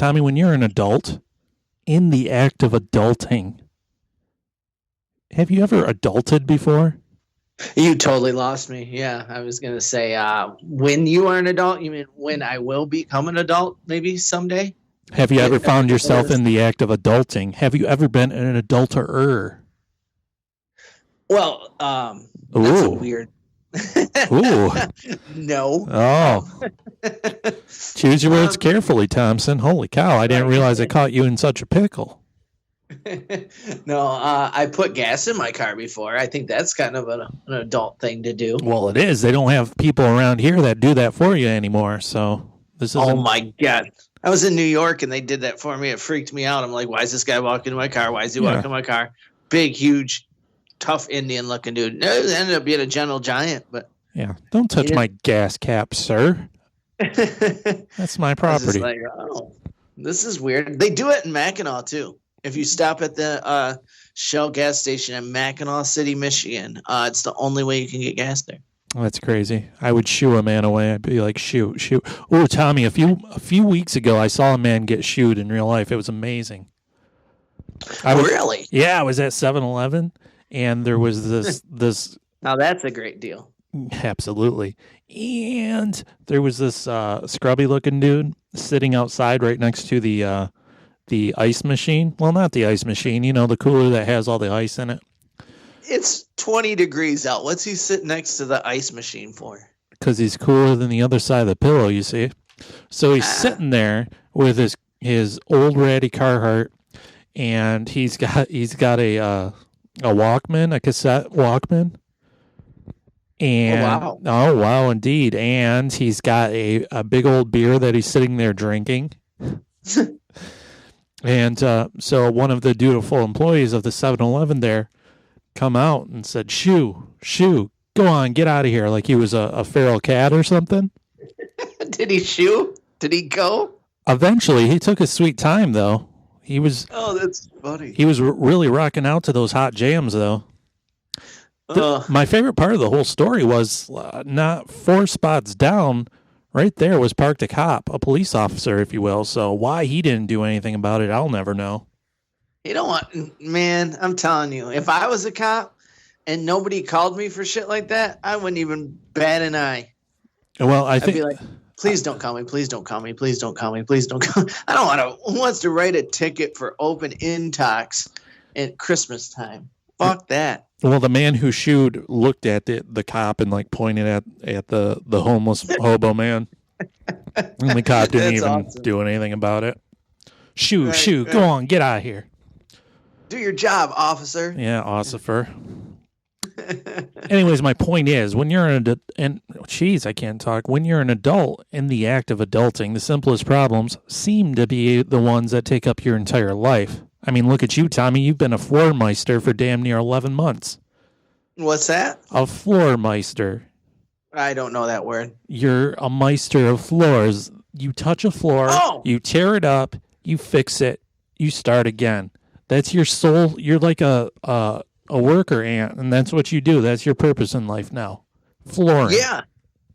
Tommy, when you're an adult, in the act of adulting, have you ever adulted before? You totally lost me. Yeah, I was going to say, when you are an adult, you mean when I will become an adult, maybe someday? Have you ever found yourself in the act of adulting? Have you ever been an adulterer? Well, that's a weird. Ooh. No. Oh. Choose your words carefully, Thompson. Holy cow, I didn't realize I caught you in such a pickle. No, I put gas in my car before. I think that's kind of an adult thing to do. Well, it is. They don't have people around here that do that for you anymore. So this is. Oh my God! I was in New York and they did that for me. It freaked me out. I'm like, why is this guy walking in my car? Why is he walking in my car? Big, huge, tough Indian-looking dude. No, it ended up being a gentle giant, but yeah, don't touch my gas cap, sir. That's my property. Like, oh, this is weird. They do it in Mackinac too. If you stop at the Shell gas station in Mackinac City, Michigan, it's the only way you can get gas there. Oh, that's crazy. I would shoo a man away. I'd be like, shoot. Oh, Tommy, a few weeks ago, I saw a man get shooed in real life. It was amazing. Really? Yeah, I was at 7-Eleven, and there was this. Now that's a great deal. Absolutely. And there was this scrubby-looking dude sitting outside right next to the ice machine. Well, not the ice machine, the cooler that has all the ice in it. It's 20 degrees out. What's he sitting next to the ice machine for? Because he's cooler than the other side of the pillow, you see. So he's sitting there with his old ratty Carhartt, and he's got a Walkman, a cassette Walkman. And oh wow, indeed. And he's got a big old beer that he's sitting there drinking. And so one of the dutiful employees of the 7-Eleven there come out and said, shoo, go on, get out of here, like he was a feral cat or something. Did he shoo? Did he go? Eventually, he took his sweet time, though. He was. Oh, that's funny. He was really rocking out to those hot jams, though. My favorite part of the whole story was not 4 spots down. Right there was parked a cop, a police officer, if you will. So why he didn't do anything about it, I'll never know. You know what, man? I'm telling you, if I was a cop and nobody called me for shit like that, I wouldn't even bat an eye. Well, I'd be like, please don't call me. Please don't call me. Please don't call me. Please don't call me. I don't want to. Who wants to write a ticket for open intox at Christmas time? Fuck that. Well, the man who shooed looked at the cop and pointed at the homeless hobo man. And the cop didn't even do anything about it. Shoo, go on, get out of here. Do your job, officer. Yeah, officer. Anyways, my point is, when you're I can't talk. When you're an adult in the act of adulting, the simplest problems seem to be the ones that take up your entire life. I mean, look at you, Tommy. You've been a floormeister for damn near 11 months. What's that? A floormeister. I don't know that word. You're a meister of floors. You touch a floor, you tear it up, you fix it, you start again. That's your soul. You're like a worker ant, and that's what you do. That's your purpose in life now. Flooring. Yeah.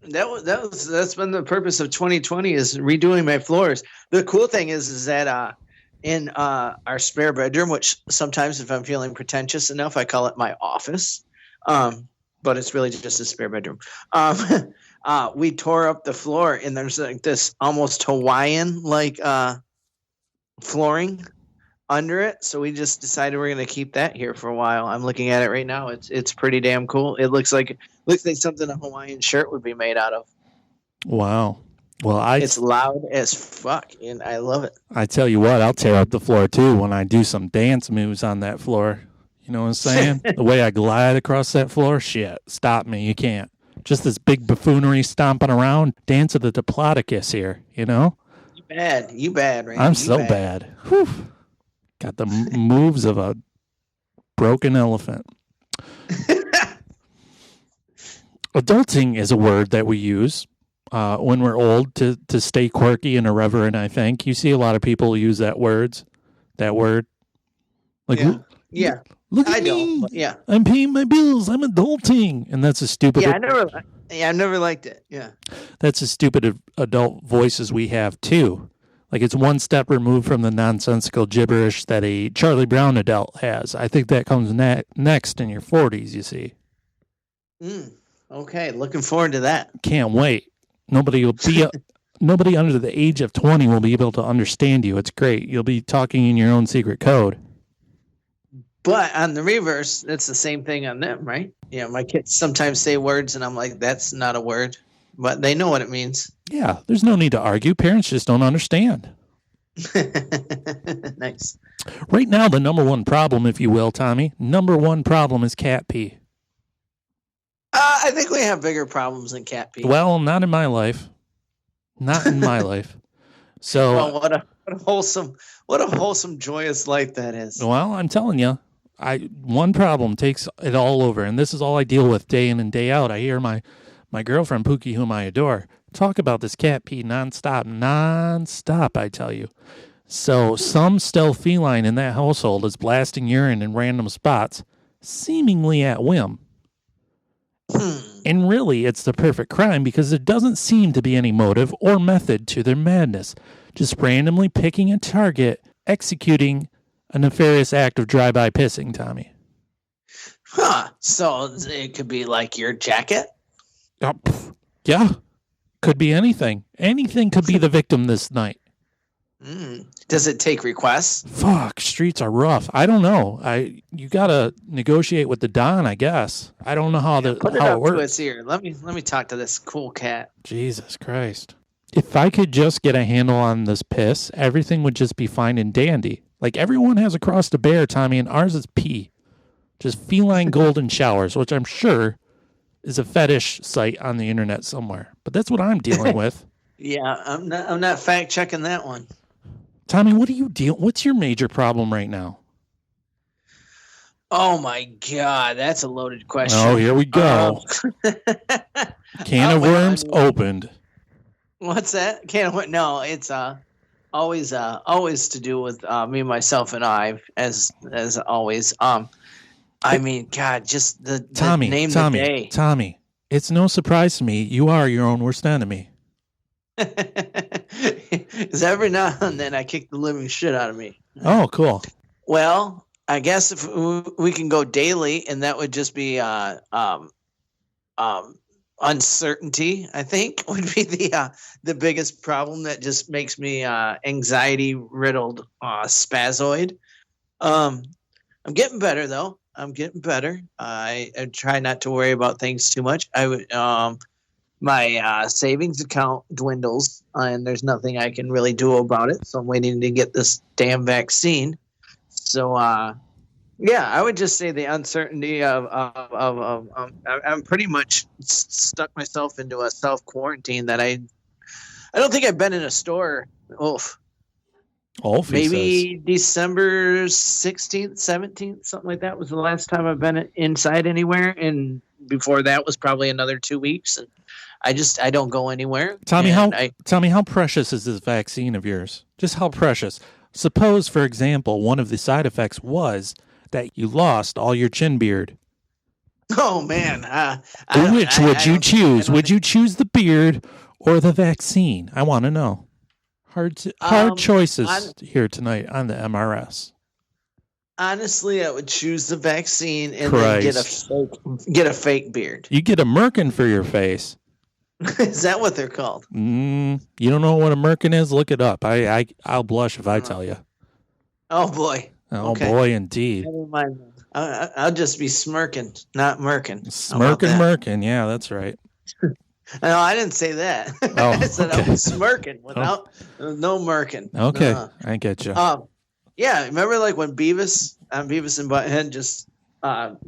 That's been the purpose of 2020 is redoing my floors. The cool thing is that in our spare bedroom, which sometimes if I'm feeling pretentious enough, I call it my office. But it's really just a spare bedroom. We tore up the floor and there's like this almost Hawaiian flooring under it. So we just decided we're going to keep that here for a while. I'm looking at it right now. It's pretty damn cool. It looks like something a Hawaiian shirt would be made out of. Wow. Well, it's loud as fuck, and I love it. I tell you what, I'll tear up the floor too when I do some dance moves on that floor. You know what I'm saying? The way I glide across that floor, shit, stop me. You can't. Just this big buffoonery stomping around, dance of the Diplodocus here, you know? You bad, right? I'm so bad. Whew. Got the moves of a broken elephant. Adulting is a word that we use when we're old to stay quirky and irreverent, I think. You see a lot of people use that word. Like, yeah. Look at me. I'm paying my bills. I'm adulting. And that's a stupid. Yeah, I never liked it. Yeah. That's a stupid adult voices we have too. Like it's one step removed from the nonsensical gibberish that a Charlie Brown adult has. I think that comes next in your 40s, you see. Okay, looking forward to that. Can't wait. Nobody under the age of 20 will be able to understand you. It's great. You'll be talking in your own secret code. But on the reverse, it's the same thing on them, right? Yeah, my kids sometimes say words, and I'm like, that's not a word. But they know what it means. Yeah, there's no need to argue. Parents just don't understand. Nice. Right now, the number one problem, if you will, Tommy, number one problem is cat pee. I think we have bigger problems than cat pee. Well, not in my life. Not in my life. So, well, what a wholesome, joyous life that is. Well, I'm telling you, one problem takes it all over, and this is all I deal with day in and day out. I hear my girlfriend Pookie, whom I adore, talk about this cat pee nonstop. I tell you. So some stealth feline in that household is blasting urine in random spots, seemingly at whim. And really, it's the perfect crime because there doesn't seem to be any motive or method to their madness. Just randomly picking a target, executing a nefarious act of drive-by pissing, Tommy. Huh. So it could be like your jacket? Yeah. Could be anything. Anything could be the victim this night. Does it take requests? Fuck, streets are rough. I don't know. You gotta negotiate with the Don, I guess. I don't know how it works. To us here. Let me talk to this cool cat. Jesus Christ. If I could just get a handle on this piss, everything would just be fine and dandy. Like everyone has a cross to bear, Tommy, and ours is pee. Just feline golden showers, which I'm sure is a fetish site on the internet somewhere. But that's what I'm dealing with. Yeah, I'm not fact checking that one. Tommy, what's your major problem right now? Oh my God, that's a loaded question. Oh, here we go. Can of worms opened. What's that? Can of worms? No, it's always to do with me, myself, and I, as always. I mean, God, just the name of the day. Tommy, it's no surprise to me. You are your own worst enemy. Because every now and then I kick the living shit out of me. Oh, cool. Well, I guess if we can go daily, and that would just be uncertainty, I think, would be the biggest problem that just makes me anxiety riddled spassoid. I'm getting better though. I'm getting better. I try not to worry about things too much. My savings account dwindles, and there's nothing I can really do about it. So I'm waiting to get this damn vaccine. So, yeah, I would just say the uncertainty of I'm pretty much stuck myself into a self quarantine that I don't think I've been in a store. Maybe December 16th, 17th, something like that was the last time I've been inside anywhere, and before that was probably another 2 weeks. And I don't go anywhere. Tommy, how precious is this vaccine of yours? Just how precious? Suppose, for example, one of the side effects was that you lost all your chin beard. Oh man! Which would you choose? Would you choose the beard or the vaccine? I want to know. Hard choices here tonight on the MRS. Honestly, I would choose the vaccine and then get a fake beard. You get a Merkin for your face. Is that what they're called? You don't know what a Merkin is? Look it up. I'll blush if I tell you. Oh boy. Oh boy, indeed. Never mind. I'll just be smirking, not Merkin. Merkin. Yeah, that's right. No, I didn't say that. Oh, I said I was smirking without no Merkin. Okay, I get you. Yeah, remember like when Beavis and Butthead just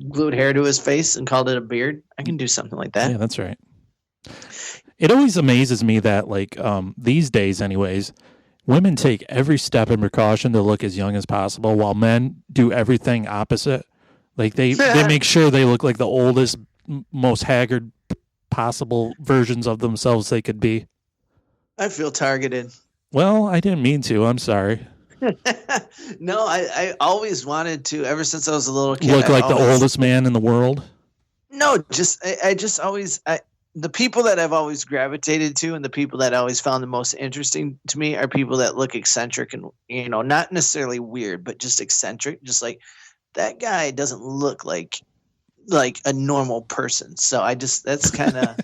glued hair to his face and called it a beard? I can do something like that. Yeah, that's right. It always amazes me that, like, these days anyways, women take every step in precaution to look as young as possible, while men do everything opposite. Like, they make sure they look like the oldest, most haggard possible versions of themselves they could be. I feel targeted. Well, I didn't mean to. I'm sorry. No, I always wanted to, ever since I was a little kid. Look like the oldest man in the world? No, I just always the people that I've always gravitated to and the people that I always found the most interesting to me are people that look eccentric and, not necessarily weird, but just eccentric. Just like that guy doesn't look like a normal person. So that's kind of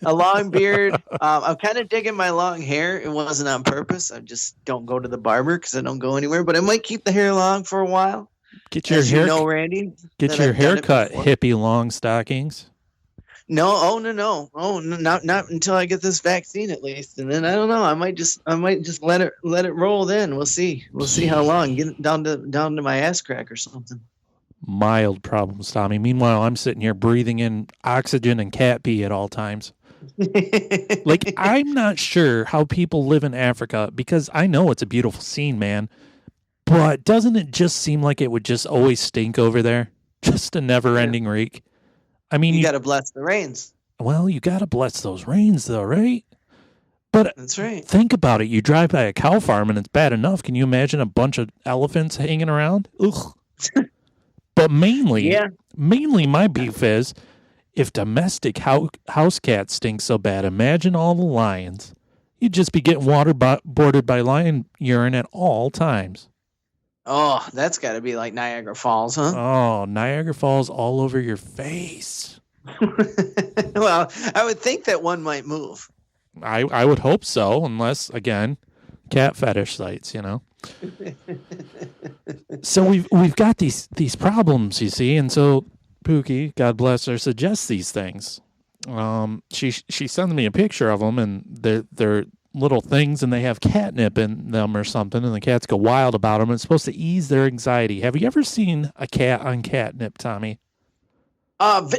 a long beard. I'm kind of digging my long hair. It wasn't on purpose. I just don't go to the barber because I don't go anywhere, but I might keep the hair long for a while. Get your hair, Randy. Get your hair cut, hippie long stockings. No, no. Oh, not until I get this vaccine at least, and then I don't know. I might just let it roll. Then we'll see how long. Get it down to my ass crack or something. Mild problems, Tommy. Meanwhile, I'm sitting here breathing in oxygen and cat pee at all times. Like, I'm not sure how people live in Africa because I know it's a beautiful scene, man. But doesn't it just seem like it would just always stink over there? Just a never-ending reek. I mean, you got to bless the rains. Well, you got to bless those rains, though, right? But that's right. Think about it. You drive by a cow farm and it's bad enough. Can you imagine a bunch of elephants hanging around? Ugh. But mainly my beef is if domestic house cats stink so bad, imagine all the lions. You'd just be getting waterboarded by lion urine at all times. Oh, that's got to be like Niagara Falls, huh? Oh, Niagara Falls all over your face. Well, I would think that one might move. I would hope so, unless, again, cat fetish sites, So we've got these problems, you see, and so Pookie, God bless her, suggests these things. She sends me a picture of them, and they're little things, and they have catnip in them or something, and the cats go wild about them. It's supposed to ease their anxiety. Have you ever seen a cat on catnip, Tommy?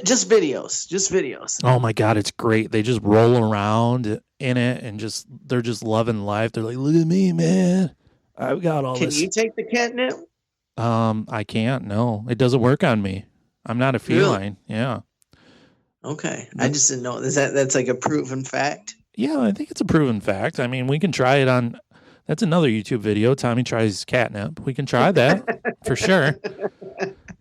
Just videos. Oh my God, it's great. They just roll around in it, and they're just loving life. They're like, look at me, man. I've got all this. Can you take the catnip? I can't. No, it doesn't work on me. I'm not a feline. Really? Yeah. Okay, I just didn't know. That's like a proven fact? Yeah, I think it's a proven fact. I mean, we can try it on. That's another YouTube video. Tommy tries catnip. We can try that for sure.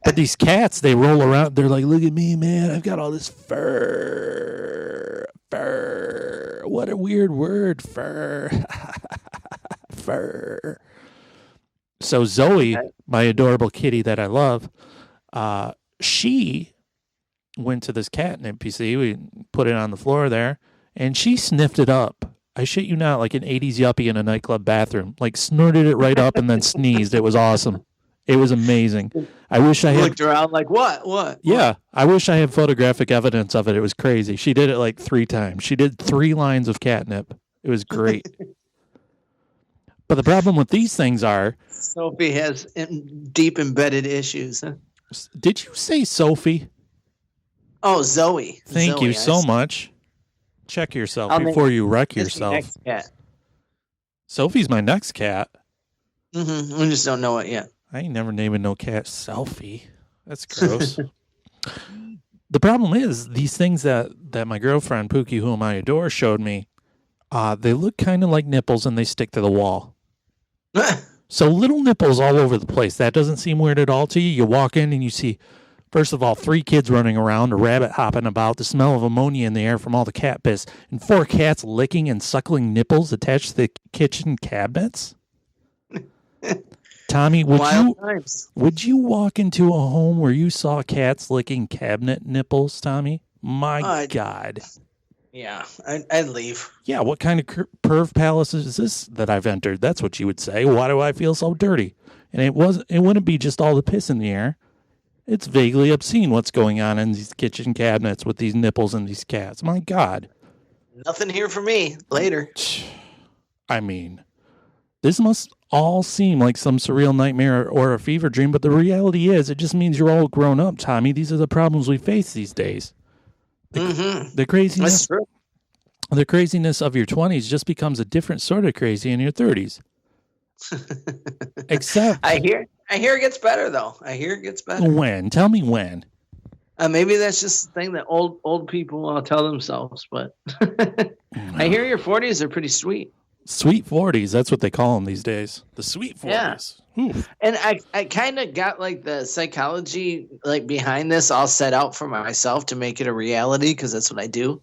But these cats, they roll around. They're like, look at me, man. I've got all this fur. Fur. What a weird word, fur. Fur. So Zoe, my adorable kitty that I love, she went to this catnip, you see. We put it on the floor there, and she sniffed it up. I shit you not, like an 80s yuppie in a nightclub bathroom. Like, snorted it right up and then sneezed. It was awesome. It was amazing. I wish I had looked around like, what? Yeah, I wish I had photographic evidence of it. It was crazy. She did it like 3 times. She did 3 lines of catnip. It was great. But the problem with these things are... Sophie has deep embedded issues. Huh? Did you say Sophie? Oh, Zoe. Thank you so much. Check yourself before you wreck yourself. Next cat. Sophie's my next cat. Mm-hmm. We just don't know it yet. I ain't never naming no cat Selfie. That's gross. The problem is these things that my girlfriend, Pookie, whom I adore, showed me, they look kind of like nipples and they stick to the wall. So little nipples all over the place. That doesn't seem weird at all to you. You walk in and you see, first of all, 3 kids running around, a rabbit hopping about, the smell of ammonia in the air from all the cat piss, and 4 cats licking and suckling nipples attached to the kitchen cabinets. Tommy, would you walk into a home where you saw cats licking cabinet nipples, Tommy? My God. Yeah, I'd leave. Yeah, what kind of perv palace is this that I've entered? That's what you would say. Why do I feel so dirty? And it wouldn't be just all the piss in the air. It's vaguely obscene what's going on in these kitchen cabinets with these nipples and these cats. My God. Nothing here for me. Later. I mean, this must all seem like some surreal nightmare or a fever dream, but the reality is it just means you're all grown up, Tommy. These are the problems we face these days. The craziness. That's true. The craziness of your 20s just becomes a different sort of crazy in your 30s. Except I hear it gets better though. I hear it gets better. When? Tell me when. Maybe that's just the thing that old people tell themselves, but I hear your 40s are pretty sweet. Sweet 40s, that's what they call them these days. The sweet 40s. Yeah. And I kind of got like the psychology like behind this all set out for myself to make it a reality because that's what I do.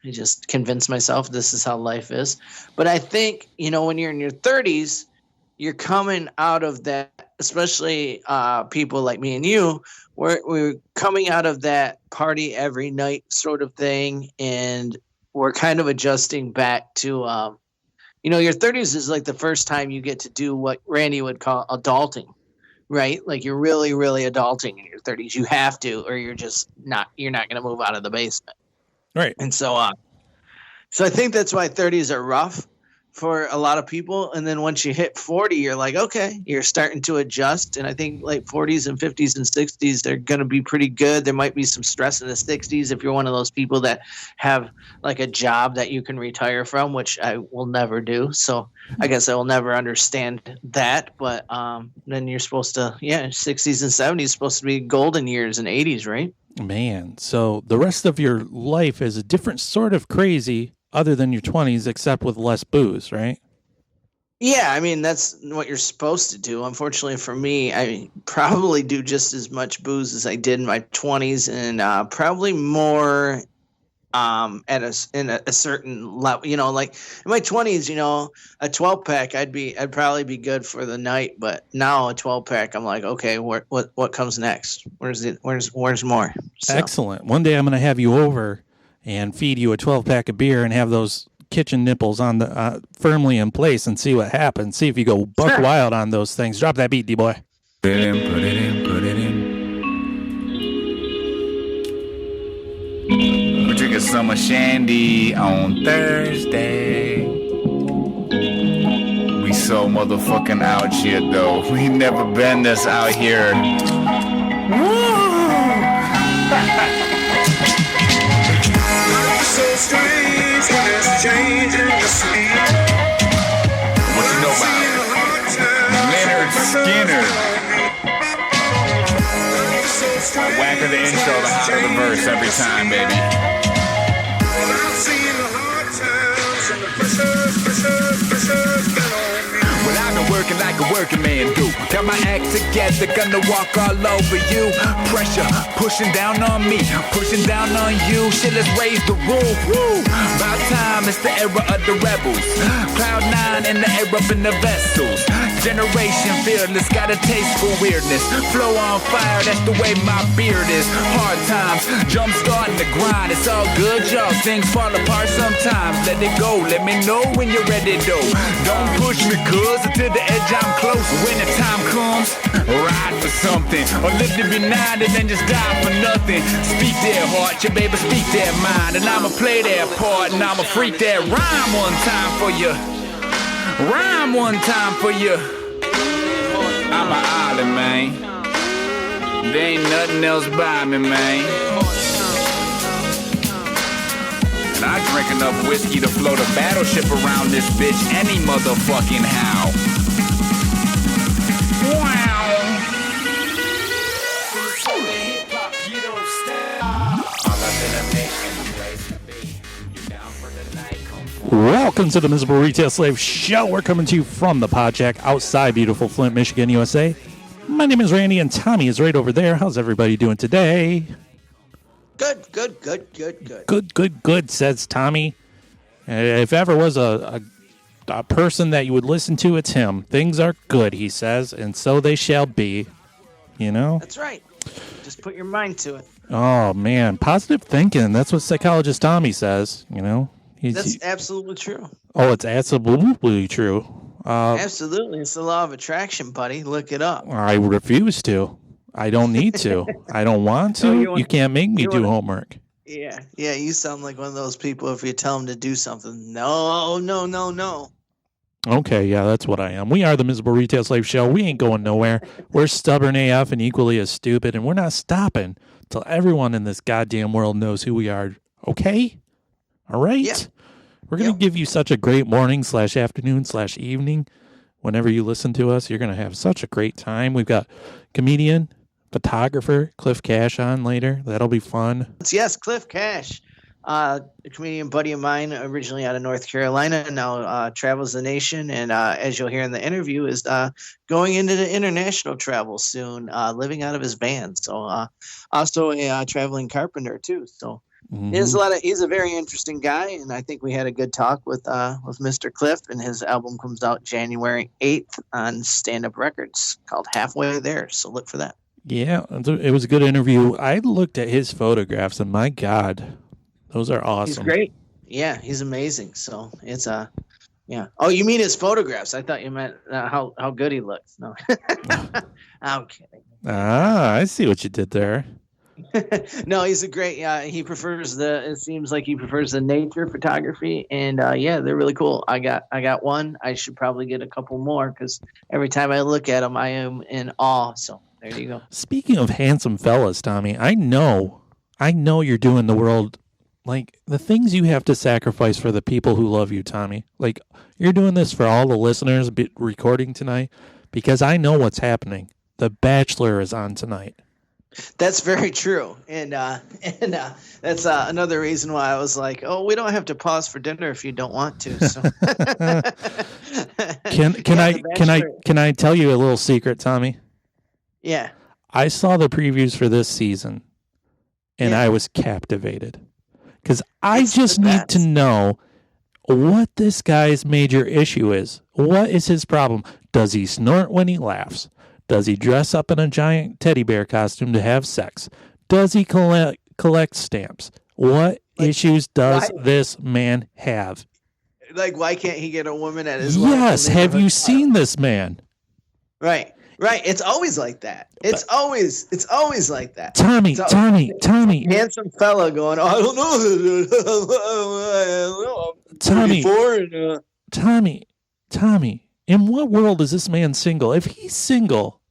I just convince myself this is how life is. But I think, when you're in your 30s, you're coming out of that, especially people like me and you, we're coming out of that party every night sort of thing. And we're kind of adjusting back to, your 30s is like the first time you get to do what Randy would call adulting, right? Like you're really, really adulting in your 30s. You have to, or you're not going to move out of the basement. Right. And so I think that's why 30s are rough for a lot of people. And then once you hit 40, you're like, okay, you're starting to adjust. And I think like 40s and 50s and 60s, they're going to be pretty good. There might be some stress in the 60s if you're one of those people that have like a job that you can retire from, which I will never do. So I guess I will never understand that. But then you're supposed to, 60s and 70s supposed to be golden years, and 80s, right? Man, so the rest of your life is a different sort of crazy other than your 20s, except with less booze, right? Yeah, I mean, that's what you're supposed to do. Unfortunately for me, I probably do just as much booze as I did in my 20s, and probably more in a certain level. Like in my 20s, a 12-pack, I'd probably be good for the night, but now a 12-pack, I'm like, okay, what comes next? Where's more? So. Excellent. One day I'm going to have you over and feed you a 12-pack of beer and have those kitchen nipples on the firmly in place and see what happens. See if you go buck wild on those things. Drop that beat, D-boy. Put it in. We're drinking summer shandy on Thursday. We so motherfucking out here, though. We never been this out here. Woo! So strange when it's changing the scene. What you know about Leonard Skinner? The whacker the intro, the hotter the verse every time, baby. I've seen the hard times and the pressures been on me. Well, I've been working like a working man do. Got my act together, gonna walk all over you. Pressure pushing down on me, pushing down on you. Shit, let's raise the roof. Woo! About time, it's the era of the rebels. Cloud 9 in the air up in the vessels. Generation fearless, got a taste for weirdness. Flow on fire, that's the way my beard is. Hard times, jump starting the grind. It's all good, y'all. Things fall apart sometimes. Let it go, let me know when you're ready, though. Don't push me, cuz until the edge I'm close. When the time comes, ride for something. Or live to be 9 and then just die for nothing. Speak their heart, your baby, speak their mind. And I'ma play their part, and I'ma freak that rhyme one time for you. Rhyme one time for you. I'm an island, man. There ain't nothing else by me, man. And I drink enough whiskey to float a battleship around this bitch any motherfucking how. Wow. Welcome to the Miserable Retail Slave Show. We're coming to you from the Pod Jack outside beautiful Flint, Michigan, USA. My name is Randy, and Tommy is right over there. How's everybody doing today? Good, says Tommy. If ever was a person that you would listen to, it's him. Things are good, he says, and so they shall be. You know? That's right. Just put your mind to it. Oh, man. Positive thinking. That's what psychologist Tommy says, you know? That's absolutely true. Oh, it's absolutely true. Absolutely. It's the law of attraction, buddy. Look it up. I refuse to. I don't need to. I don't want to. You can't make me do homework. Yeah. You sound like one of those people if you tell them to do something. No. Okay, yeah, that's what I am. We are the Miserable Retail Slave Show. We ain't going nowhere. We're stubborn AF and equally as stupid, and we're not stopping till everyone in this goddamn world knows who we are. Okay? All right? Yeah. We're going to give you such a great morning / afternoon / evening. Whenever you listen to us, you're going to have such a great time. We've got comedian, photographer, Cliff Cash on later. That'll be fun. Yes, Cliff Cash. A comedian buddy of mine, originally out of North Carolina, now travels the nation, and as you'll hear in the interview, is going into the international travel soon, living out of his van. So also a traveling carpenter too. So He's a very interesting guy, and I think we had a good talk with Mr. Cliff, and his album comes out January 8th on Stand Up Records called Halfway There. So look for that. Yeah, it was a good interview. I looked at his photographs, and my God, those are awesome. He's great. Yeah, he's amazing. So it's yeah. Oh, you mean his photographs? I thought you meant how good he looks. No, I'm kidding. I see what you did there. No, he's a great. He prefers it seems like he prefers the nature photography, and yeah, they're really cool. I got one. I should probably get a couple more because every time I look at them, I am in awe. So there you go. Speaking of handsome fellas, Tommy, I know you're doing the world, like the things you have to sacrifice for the people who love you, Tommy. Like you're doing this for all the listeners recording tonight because I know what's happening. The Bachelor is on tonight. That's very true, and that's another reason why I was like, "Oh, we don't have to pause for dinner if you don't want to." So. Can I tell you a little secret, Tommy? Yeah, I saw the previews for this season, and I was captivated because I just need to know what this guy's major issue is. What is his problem? Does he snort when he laughs? Does he dress up in a giant teddy bear costume to have sex? Does he collect stamps? What issues does this man have? Like, why can't he get a woman at his Yes, have you seen this man? Right. It's always like that. It's always like that. Tommy. Handsome fella going, I don't know. Tommy. In what world is this man single? If he's single,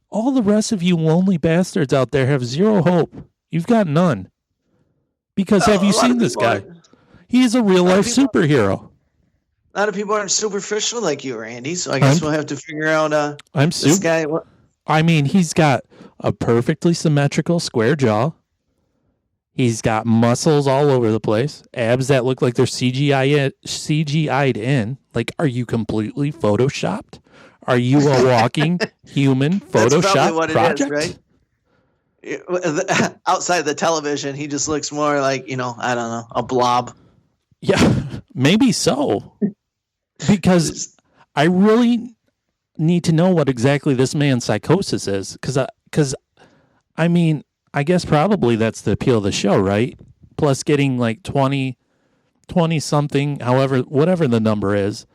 all the rest of you lonely bastards out there have zero hope. You've got none. Because have you seen this guy? He is a real-life superhero. A lot of people aren't superficial like you, Randy, so I guess we'll have to figure out this guy. I mean, he's got a perfectly symmetrical square jaw. He's got muscles all over the place, abs that look like they're CGI'd in. Like, are you completely photoshopped? Are you a walking human Photoshop project? It is, right? Outside the television, he just looks more like, I don't know, a blob. Yeah, maybe so. Because I really need to know what exactly this man's psychosis is. Because I mean, I guess probably that's the appeal of the show, right? Plus getting like 20 something, whatever the number is,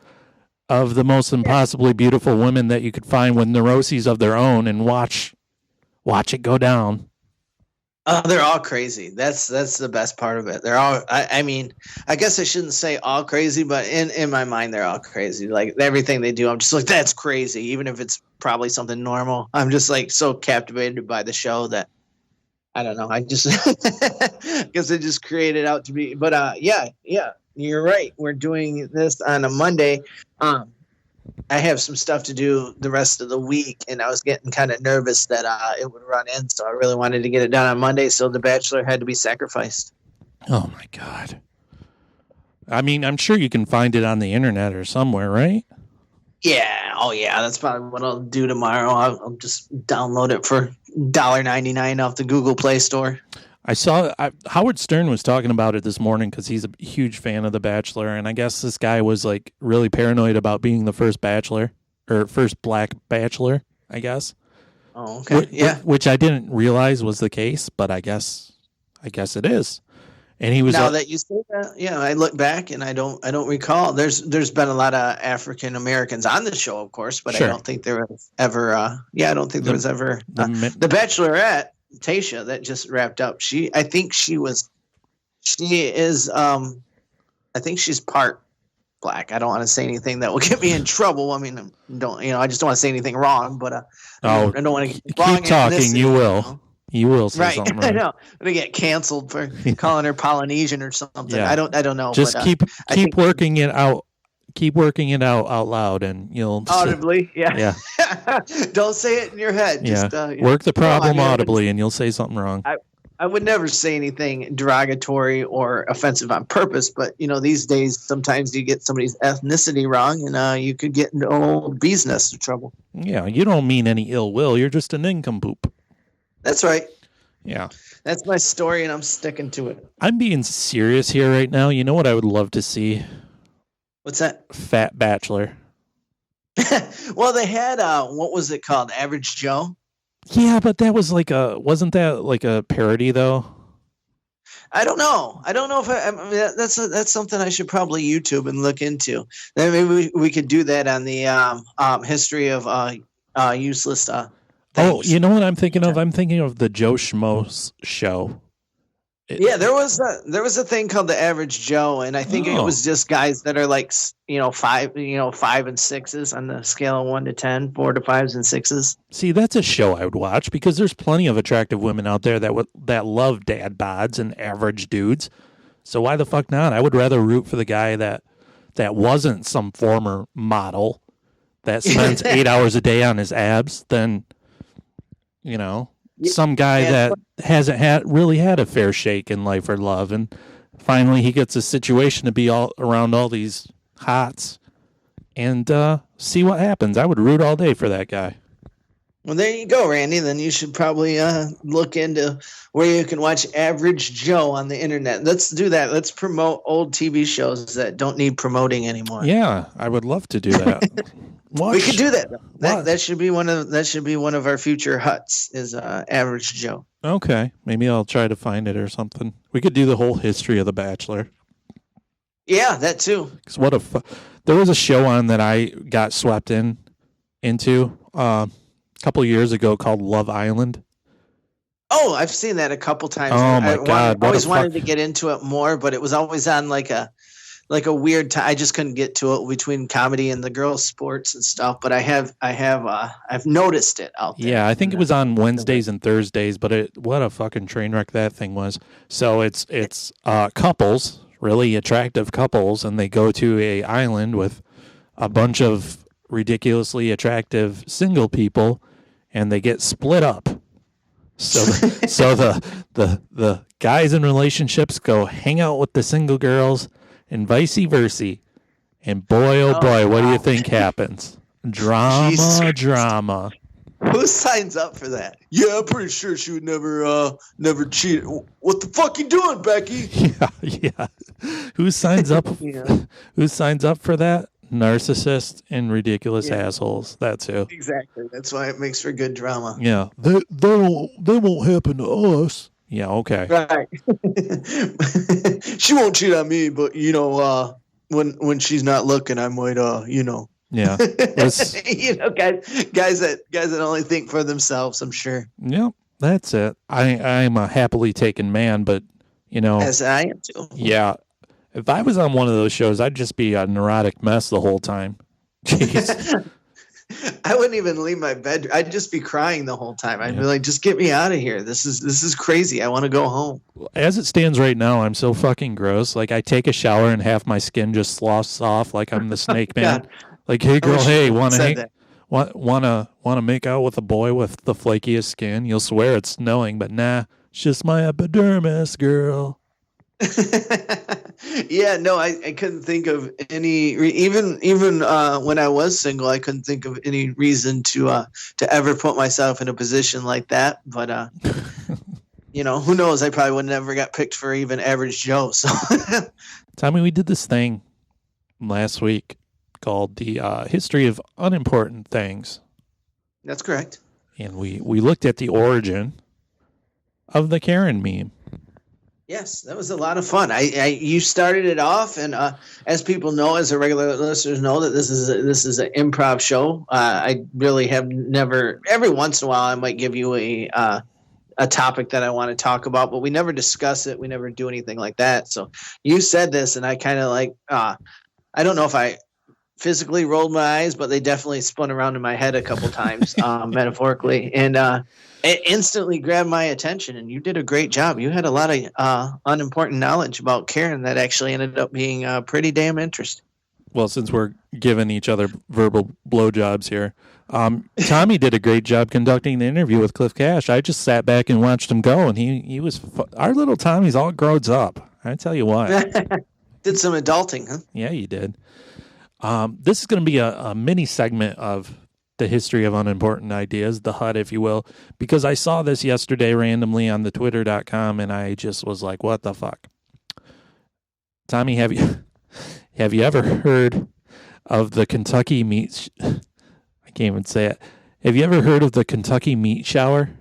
of the most impossibly beautiful women that you could find with neuroses of their own and watch it go down. They're all crazy. That's the best part of it. They're all, I mean, I guess I shouldn't say all crazy, but in my mind, they're all crazy. Like everything they do, I'm just like, that's crazy. Even if it's probably something normal, I'm just like so captivated by the show that I don't know. I just guess I just created out to be, but yeah, you're right. We're doing this on a Monday. I have some stuff to do the rest of the week, and I was getting kind of nervous that it would run in, so I really wanted to get it done on Monday, so The Bachelor had to be sacrificed. Oh, my God. I mean, I'm sure you can find it on the internet or somewhere, right? Yeah. Oh, yeah. That's probably what I'll do tomorrow. I'll just download it for $1.99 off the Google Play Store. I saw Howard Stern was talking about it this morning because he's a huge fan of The Bachelor, and I guess this guy was like really paranoid about being the first Bachelor or first black Bachelor, I guess. Oh, okay. Which I didn't realize was the case, but I guess it is. And he was now that you say that, I look back and I don't recall. There's been a lot of African Americans on the show, of course, but sure. I don't think there was ever. I don't think there was ever the Bachelorette. Tasha that just wrapped up. I think she's part black. I don't want to say anything that will get me in trouble. I mean, I just don't want to say anything wrong, but I don't want to keep talking. You will. You will say right. something. I know. I'm gonna get canceled for calling her Polynesian or something. Yeah. I don't know. Just keep working it out. Keep working it out loud, and you'll audibly. Yeah. Don't say it in your head. Just, work the problem audibly, and you'll say something wrong. I would never say anything derogatory or offensive on purpose, but these days sometimes you get somebody's ethnicity wrong, and you could get into old bee's nest of trouble. Yeah, you don't mean any ill will. You're just a nincompoop. That's right. Yeah. That's my story, and I'm sticking to it. I'm being serious here right now. You know what I would love to see? What's that? Fat Bachelor. Well, they had what was it called? Average Joe. Yeah, but that was wasn't that like a parody though? I don't know. I don't know if I mean, that's something I should probably YouTube and look into. Then maybe we could do that on the history of useless things. Oh, you know what I'm thinking of? I'm thinking of the Joe Schmo's show. Yeah, there was a thing called the Average Joe, and I think it was just guys that are like 5 and 6s on the scale of 1 to 10, 4 to 5s and 6s. See, that's a show I would watch because there's plenty of attractive women out there that love dad bods and average dudes. So why the fuck not? I would rather root for the guy that wasn't some former model that spends 8 hours a day on his abs than some guy that hasn't really had a fair shake in life or love, and finally he gets a situation to be all around all these hots and see what happens. I would root all day for that guy. Well, there you go, Randy. Then you should probably look into where you can watch Average Joe on the internet. Let's do that. Let's promote old TV shows that don't need promoting anymore. Yeah, I would love to do that. We could do that. That should be one of our future huts. Is Average Joe. Okay, maybe I'll try to find it or something. We could do the whole history of The Bachelor. Yeah, that too. Because there was a show on that I got swept into a couple of years ago called Love Island. Oh, I've seen that a couple times. Oh my God! I always wanted to get into it more, but it was always on like a weird time. I just couldn't get to it between comedy and the girls' sports and stuff. But I've noticed it out there. Yeah, I think it was on Wednesdays and Thursdays. But what a fucking train wreck that thing was. So it's couples, really attractive couples, and they go to a island with a bunch of ridiculously attractive single people, and they get split up. So the guys in relationships go hang out with the single girls. And vice versa. And boy, oh boy, what do you think happens? Drama. Who signs up for that? Yeah, I'm pretty sure she would never cheat. What the fuck you doing, Becky? Yeah. Who signs up? Who signs up for that? Narcissists and ridiculous assholes. That's who. Exactly. That's why it makes for good drama. Yeah. That won't happen to us. Yeah, okay. Right. She won't cheat on me, but when she's not looking, I might Yeah. Guys that only think for themselves, I'm sure. Yep, that's it. I'm a happily taken man, but as I am too. Yeah. If I was on one of those shows, I'd just be a neurotic mess the whole time. Jeez. I wouldn't even leave my bed. I'd just be crying the whole time. I'd be like, just get me out of here. This is crazy. I want to go home. As it stands right now, I'm so fucking gross. Like, I take a shower and half my skin just sloughs off like I'm the snake man. Like, hey girl, hey, want to make out with a boy with the flakiest skin? You'll swear it's snowing, but nah, it's just my epidermis, girl. Yeah, no, I couldn't think of any even when I was single, I couldn't think of any reason to ever put myself in a position like that. But who knows? I probably would never got picked for even Average Joe. So, Tommy, we did this thing last week called the History of Unimportant Things. That's correct. And we looked at the origin of the Karen meme. Yes, that was a lot of fun. You started it off, and as people know, as the regular listeners know, that this is an improv show. I really have never. Every once in a while, I might give you a topic that I want to talk about, but we never discuss it. We never do anything like that. So you said this, and I kind of I don't know if I physically rolled my eyes, but they definitely spun around in my head a couple times, metaphorically, and it instantly grabbed my attention. And you did a great job. You had a lot of unimportant knowledge about Karen that actually ended up being pretty damn interesting. Well, since we're giving each other verbal blowjobs here, Tommy did a great job conducting the interview with Cliff Cash. I just sat back and watched him go, and he was our little Tommy's all grown up. I tell you what. Did some adulting, huh? Yeah, you did. This is going to be a mini segment of the History of Unimportant Ideas, the HUD, if you will, because I saw this yesterday randomly on the twitter.com, and I just was like, what the fuck? Tommy, have you ever heard of the Kentucky meat? I can't even say it. Have you ever heard of the Kentucky meat shower?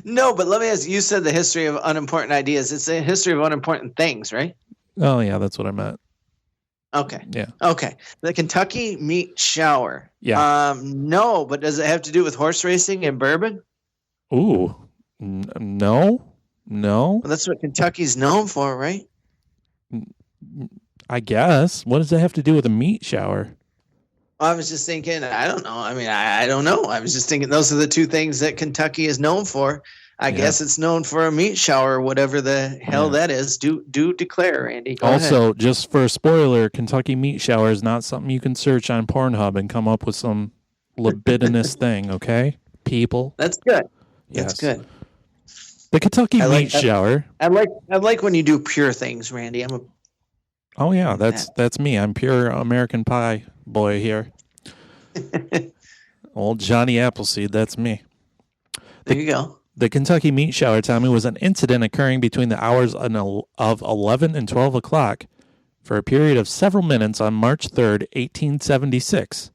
No, but let me ask you, said the History of Unimportant Ideas. It's a History of Unimportant Things, right? Oh, yeah, that's what I meant. Okay. Yeah. Okay. The Kentucky meat shower. Yeah. No, but does it have to do with horse racing and bourbon? Ooh. No. Well, that's what Kentucky's known for, right? I guess. What does that have to do with a meat shower? I was just thinking, I don't know. I mean, I don't know. I was just thinking those are the two things that Kentucky is known for. I guess it's known for a meat shower, whatever the hell that is. Do declare, Randy. Go ahead. Just for a spoiler, Kentucky meat shower is not something you can search on Pornhub and come up with some libidinous thing, okay? People. That's good. Yes. That's good. The Kentucky meat shower. I like when you do pure things, Randy. Oh yeah, that's me. I'm pure American Pie boy here. Old Johnny Appleseed, that's me. There you go. The Kentucky meat shower, Tommy, was an incident occurring between the hours of 11 and 12 o'clock for a period of several minutes on March 3rd, 1876,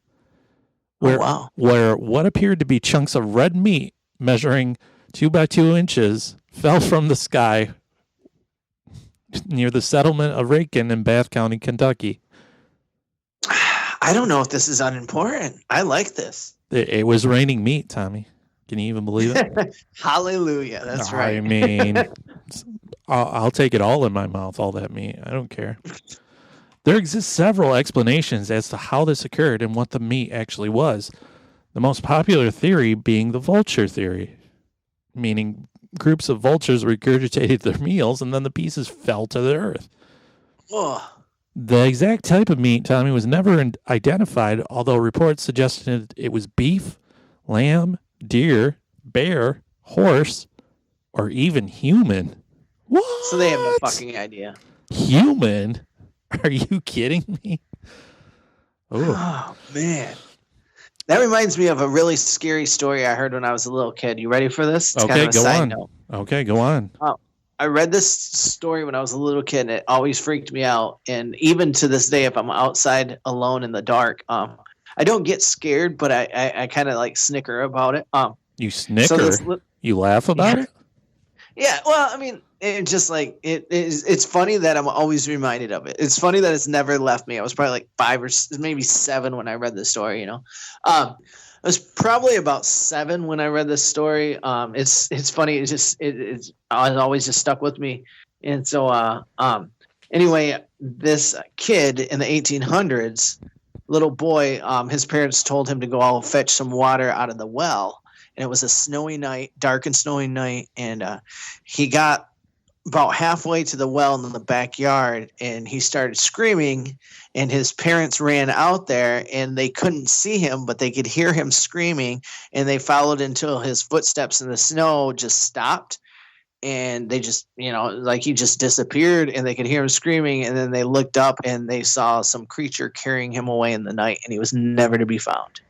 where what appeared to be chunks of red meat measuring 2 by 2 inches fell from the sky near the settlement of Rankin in Bath County, Kentucky. I don't know if this is unimportant. I like this. It was raining meat, Tommy. Can you even believe it? Hallelujah. That's right. I mean, I'll take it all in my mouth, all that meat. I don't care. There exist several explanations as to how this occurred and what the meat actually was. The most popular theory being the vulture theory, meaning groups of vultures regurgitated their meals and then the pieces fell to the earth. Oh. The exact type of meat, Tommy, was never identified, although reports suggested it was beef, lamb, deer, bear, horse, or even human. What? So they have no fucking idea. Human? Are you kidding me? Oh, man. That reminds me of a really scary story I heard when I was a little kid. You ready for this? It's Okay, kind of a go side on. note. Okay, go on. I read this story when I was a little kid, and it always freaked me out. And even to this day, if I'm outside alone in the dark, I don't get scared, but I kind of like snicker about it. You snicker? You laugh about it? Yeah, well, I mean, it just like it's funny that I'm always reminded of it. It's funny that it's never left me. I was probably like 5 or maybe 7 when I read this story. You know, I was probably about 7 when I read this story. It's funny. It's always just stuck with me. And so anyway, this kid in the 1800s, little boy, his parents told him to go out and fetch some water out of the well. And it was a snowy night, dark and snowy night. And he got about halfway to the well in the backyard, and he started screaming. And his parents ran out there, and they couldn't see him, but they could hear him screaming. And they followed until his footsteps in the snow just stopped. And they just, like he just disappeared, and they could hear him screaming. And then they looked up, and they saw some creature carrying him away in the night, and he was never to be found,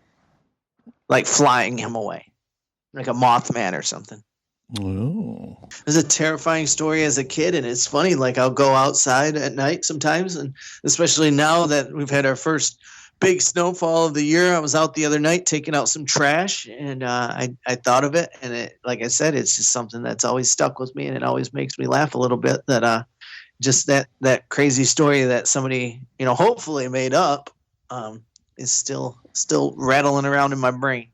like flying him away. Like a Mothman or something. Oh. It was a terrifying story as a kid, and it's funny. Like I'll go outside at night sometimes, and especially now that we've had our first big snowfall of the year. I was out the other night taking out some trash, and I thought of it, and it, like I said, it's just something that's always stuck with me, and it always makes me laugh a little bit. That just that crazy story that somebody hopefully made up is still rattling around in my brain.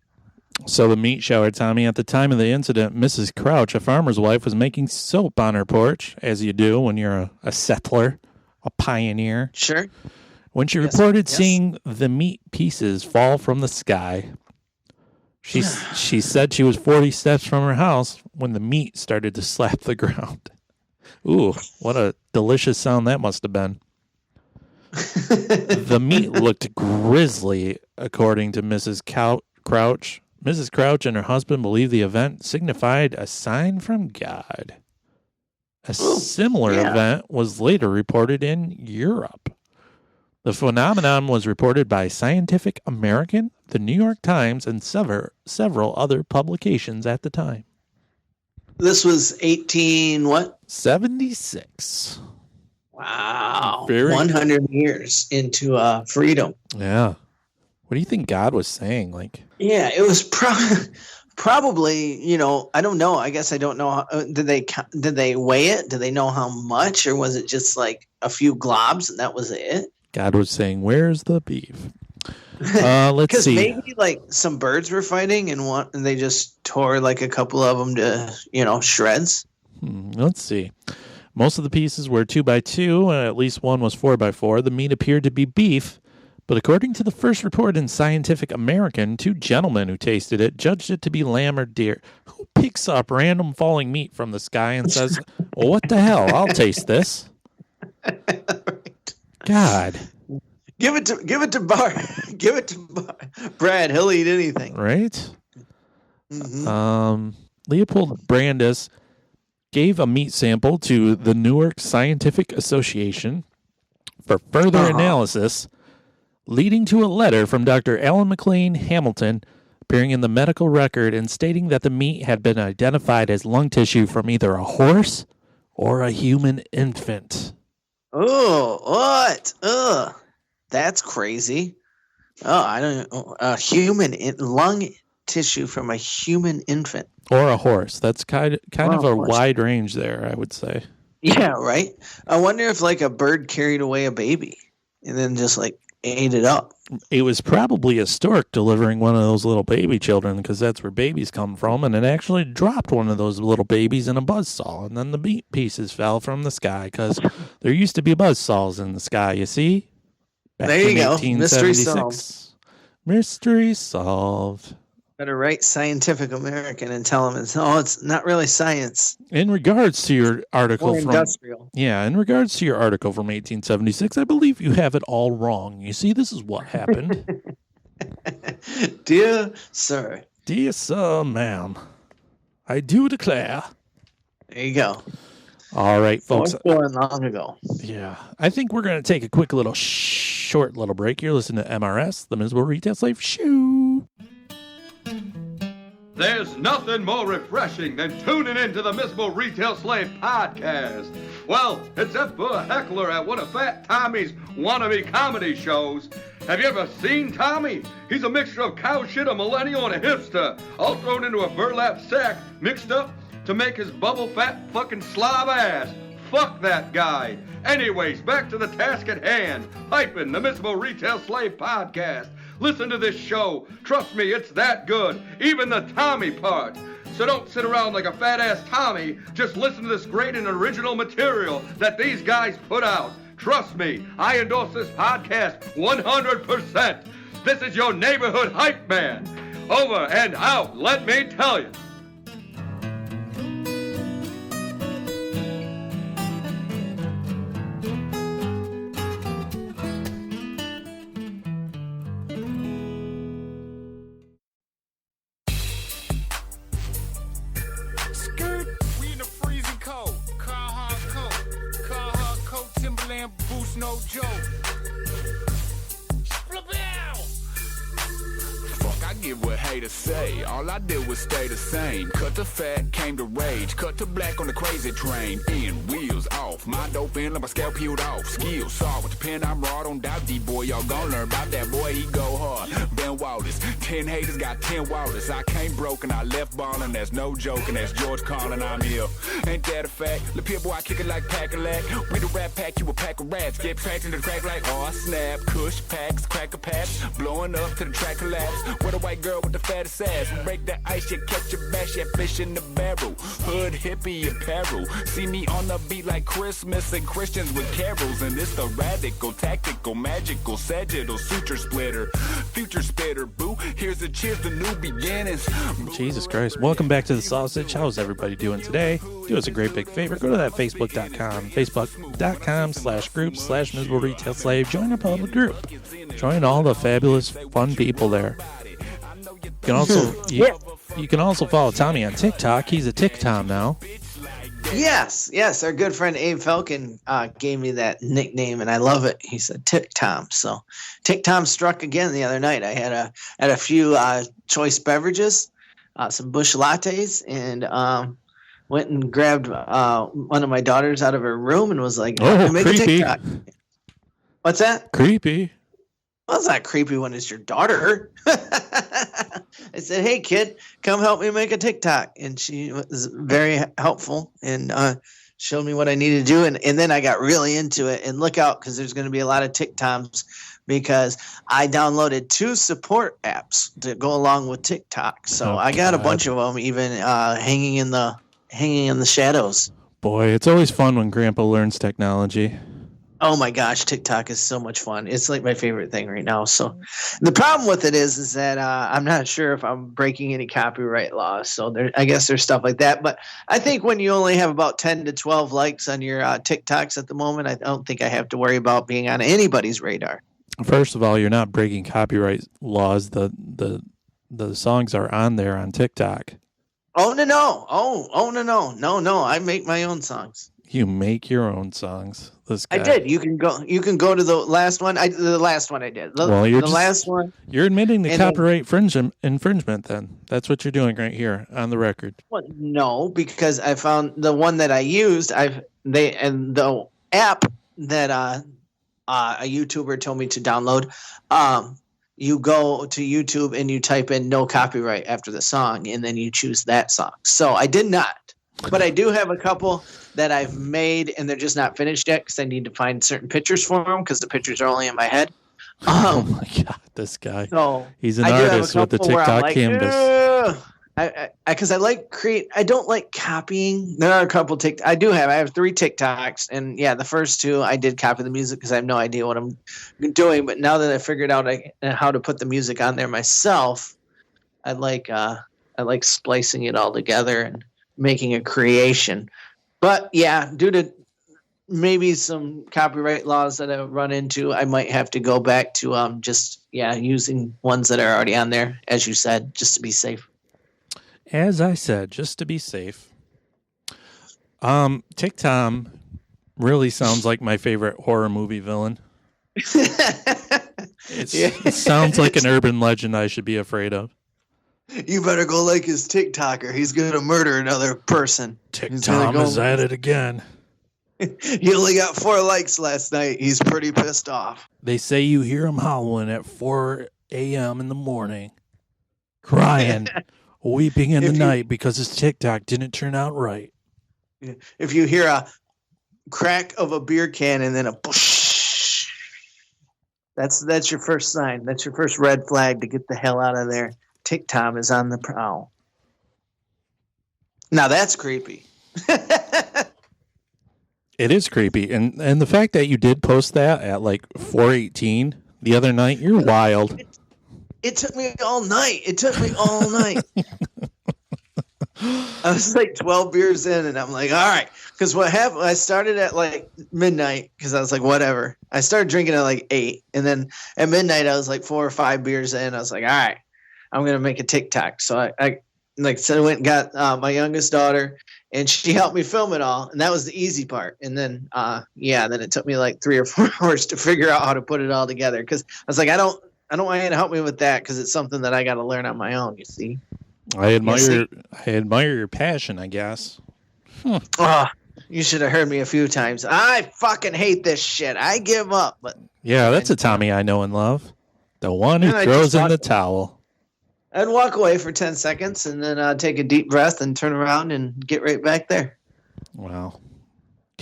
So the meat shower, Tommy, at the time of the incident, Mrs. Crouch, a farmer's wife, was making soap on her porch, as you do when you're a settler, a pioneer. Sure. When she reported seeing the meat pieces fall from the sky, she said she was 40 steps from her house when the meat started to slap the ground. Ooh, what a delicious sound that must have been. The meat looked grisly, according to Mrs. Crouch. Mrs. Crouch and her husband believed the event signified a sign from God. A similar event was later reported in Europe. The phenomenon was reported by Scientific American, the New York Times, and several other publications at the time. This was 18 what? 76. Wow. 100 years into freedom. Yeah. What do you think God was saying? Yeah, it was probably, I don't know. I guess I don't know. Did they weigh it? Did they know how much, or was it just like a few globs and that was it? God was saying, "Where's the beef?" Let's see. Because maybe like some birds were fighting and they just tore like a couple of them to, shreds. Let's see. Most of the pieces were 2x2, and at least one was 4x4. The meat appeared to be beef, but according to the first report in Scientific American, 2 gentlemen who tasted it judged it to be lamb or deer. Who picks up random falling meat from the sky and says, "Well, what the hell? I'll taste this." God. Give it to Brad. He'll eat anything. Right? Mm-hmm. Leopold Brandes gave a meat sample to the Newark Scientific Association for further analysis, leading to a letter from Dr. Alan McLean Hamilton appearing in the medical record and stating that the meat had been identified as lung tissue from either a horse or a human infant. Oh, what? Ugh. That's crazy. Oh, I don't know. Lung tissue from a human infant. Or a horse. That's kind of a wide range there, I would say. Yeah, right? I wonder if like a bird carried away a baby and then just like ate it up. It was probably a stork delivering one of those little baby children, because that's where babies come from, and it actually dropped one of those little babies in a buzzsaw, and then the meat pieces fell from the sky, because there used to be buzzsaws in the sky, you see? Back there you go. Mystery solved. Mystery solved. Better write Scientific American and tell them it's not really science. In regards to your article in regards to your article from 1876, I believe you have it all wrong. You see, this is what happened. Dear sir, ma'am, I do declare. There you go. All right, folks. Long ago. Yeah, I think we're going to take a quick short little break here. Listen to MRS, the Miserable Retail Slave Shoe. There's nothing more refreshing than tuning into the Miserable Retail Slave podcast. Well, except for a heckler at one of Fat Tommy's wannabe comedy shows. Have you ever seen Tommy? He's a mixture of cow shit, a millennial, and a hipster, all thrown into a burlap sack, mixed up to make his bubble fat fucking slob ass. Fuck that guy. Anyways, back to the task at hand. Hyping the Miserable Retail Slave podcast. Listen to this show. Trust me, it's that good. Even the Tommy part. So don't sit around like a fat-ass Tommy. Just listen to this great and original material that these guys put out. Trust me, I endorse this podcast 100%. This is your neighborhood hype man. Over and out, let me tell you. No joke. Fuck, I give what haters say. All I did was stay the same. Cut to fat, came to rage. Cut to black on the crazy train. In, wheels off. My dope in, let my scalp peeled off. Skills saw with the pen, I'm raw. Don't doubt D-boy, y'all gon' learn about that boy, he go hard. Ben Wallace, 10 haters got 10 Wallace. I came broken, I left ballin', that's no joking. That's George calling, I'm here. Ain't that a fact? Lil' Pip boy, I kick it like Pack-a-Lack. We the rap pack, you a pack of rats. Get tracked into the crack like, oh snap. Kush packs, cracker packs. Blowing up to the track collapse. With a white girl with the fattest ass. We break the ice, you catch a bash, yeah, fish in the barrel. Hood hippie apparel. See me on the beat like Christmas and Christians with carols. And it's the radical, tactical, magical, sagittal, suture splitter. Future spitter, boo. Here's a cheers to new beginnings. Jesus Christ. Welcome back to the Sausage. How's everybody doing today? Do us a great big favor. Go to that facebook.com/group/miserable retail slave. Join our public group. Join all the fabulous, fun people there. You can also follow Tommy on TikTok. He's a TikTom now. Yes. Our good friend Abe Falcon gave me that nickname, and I love it. He said TikTom. So TikTom struck again the other night. I had a few choice beverages, some Busch lattes, and went and grabbed one of my daughters out of her room and was like, make creepy. a TikTok. What's that? Creepy. Well, it's not creepy when it's your daughter. I said, hey, kid, come help me make a TikTok. And she was very helpful and showed me what I needed to do. And then I got really into it. And look out, because there's going to be a lot of TikToms, because I downloaded 2 support apps to go along with TikTok. So I got a bunch of them even hanging in the shadows. Boy, it's always fun when Grandpa learns technology. Oh my gosh, TikTok is so much fun. It's like my favorite thing right now. So the problem with it is that I'm not sure if I'm breaking any copyright laws. So I guess there's stuff like that. But I think when you only have about 10 to 12 likes on your TikToks at the moment, I don't think I have to worry about being on anybody's radar. First of all, you're not breaking copyright laws. The songs are on there on TikTok. Oh no! No! I make my own songs. You make your own songs. This guy. I did. You can go to the last one. The last one I did. Last one. You're admitting the copyright infringement. Then that's what you're doing right here on the record. Well, no, because I found the one that I used. The app that a YouTuber told me to download. You go to YouTube and you type in no copyright after the song, and then you choose that song. So I did not, but I do have a couple that I've made, and they're just not finished yet because I need to find certain pictures for them because the pictures are only in my head. Oh my God, this guy! So he's an artist with the TikTok canvas. Because I don't like copying. There are a couple I have 3 TikToks, and yeah, the first 2 I did copy the music because I have no idea what I'm doing. But now that I figured out how to put the music on there myself, I like splicing it all together and making a creation. But yeah, due to maybe some copyright laws that I've run into, I might have to go back to using ones that are already on there, as you said, just to be safe. As I said, just to be safe. TikTom really sounds like my favorite horror movie villain. It sounds like an urban legend I should be afraid of. You better go like his TikToker. He's going to murder another person. TikTom is at it again. He only got 4 likes last night. He's pretty pissed off. They say you hear him howling at 4 a.m. in the morning, crying. Weeping in the night because his TikTok didn't turn out right. If you hear a crack of a beer can and then a push, that's your first sign. That's your first red flag to get the hell out of there. TikTom is on the prowl. Now that's creepy. It is creepy. And the fact that you did post that at like 4:18 the other night, you're wild. It took me all night. I was like 12 beers in, and I'm like, all right. Because what happened, I started at like midnight because I was like, whatever. I started drinking at like 8. And then at midnight, I was like 4 or 5 beers in. I was like, all right, I'm going to make a TikTok. So I went and got my youngest daughter, and she helped me film it all. And that was the easy part. And then, then it took me like 3 or 4 hours to figure out how to put it all together. Because I was like, I don't want you to help me with that because it's something that I got to learn on my own, you see. I admire your passion, I guess. You should have heard me a few times. I fucking hate this shit. I give up. But yeah, that's a Tommy I know and love. The one who throws in the towel. I'd walk away for 10 seconds and then take a deep breath and turn around and get right back there. Wow.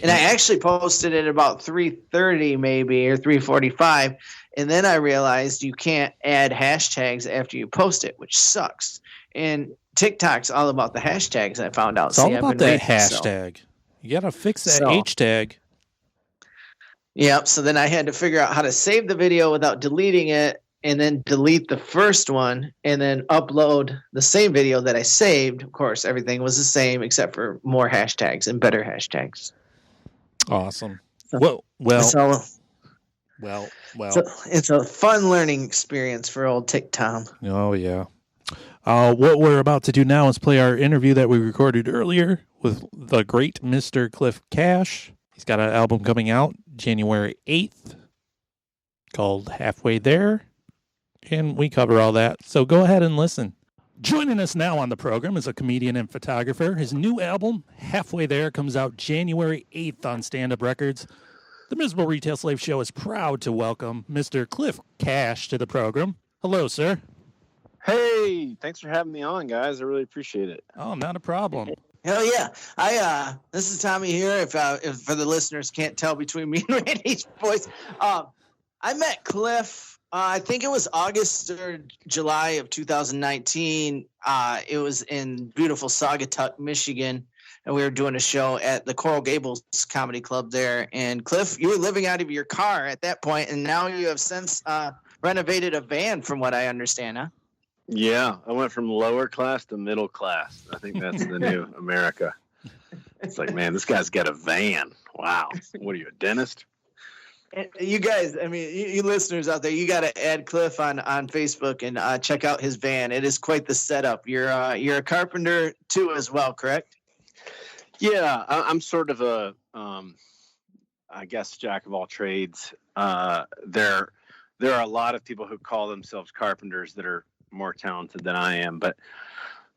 And I actually posted it about 3:30 maybe or 3:45. And then I realized you can't add hashtags after you post it, which sucks. And TikTok's all about the hashtags, I found out. It's all about that hashtag. You got to fix that H tag. Yep. So then I had to figure out how to save the video without deleting it, and then delete the first one, and then upload the same video that I saved. Of course, everything was the same except for more hashtags and better hashtags. Awesome. So, Well. So it's a fun learning experience for old TikTom. Oh, yeah. What we're about to do now is play our interview that we recorded earlier with the great Mr. Cliff Cash. He's got an album coming out January 8th called Halfway There, and we cover all that. So go ahead and listen. Joining us now on the program is a comedian and photographer. His new album, Halfway There, comes out January 8th on Stand Up Records. The Miserable Retail Slave Show is proud to welcome Mr. Cliff Cash to the program. Hello, sir. Hey, thanks for having me on, guys. I really appreciate it. Oh, not a problem. Hell yeah! This is Tommy here. If for the listeners can't tell between me and Randy's voice, I met Cliff. I think it was August or July of 2019. It was in beautiful Saugatuck, Michigan, and we were doing a show at the Coral Gables Comedy Club there. And Cliff, you were living out of your car at that point, and now you have since renovated a van, from what I understand, huh? Yeah, I went from lower class to middle class. I think that's the new America. It's like, man, this guy's got a van. Wow. What are you, a dentist? You guys, I mean, you listeners out there, you got to add Cliff on Facebook and check out his van. It is quite the setup. You're a carpenter too, as well, correct? Yeah, I'm sort of a, I guess, jack of all trades. There are a lot of people who call themselves carpenters that are more talented than I am, but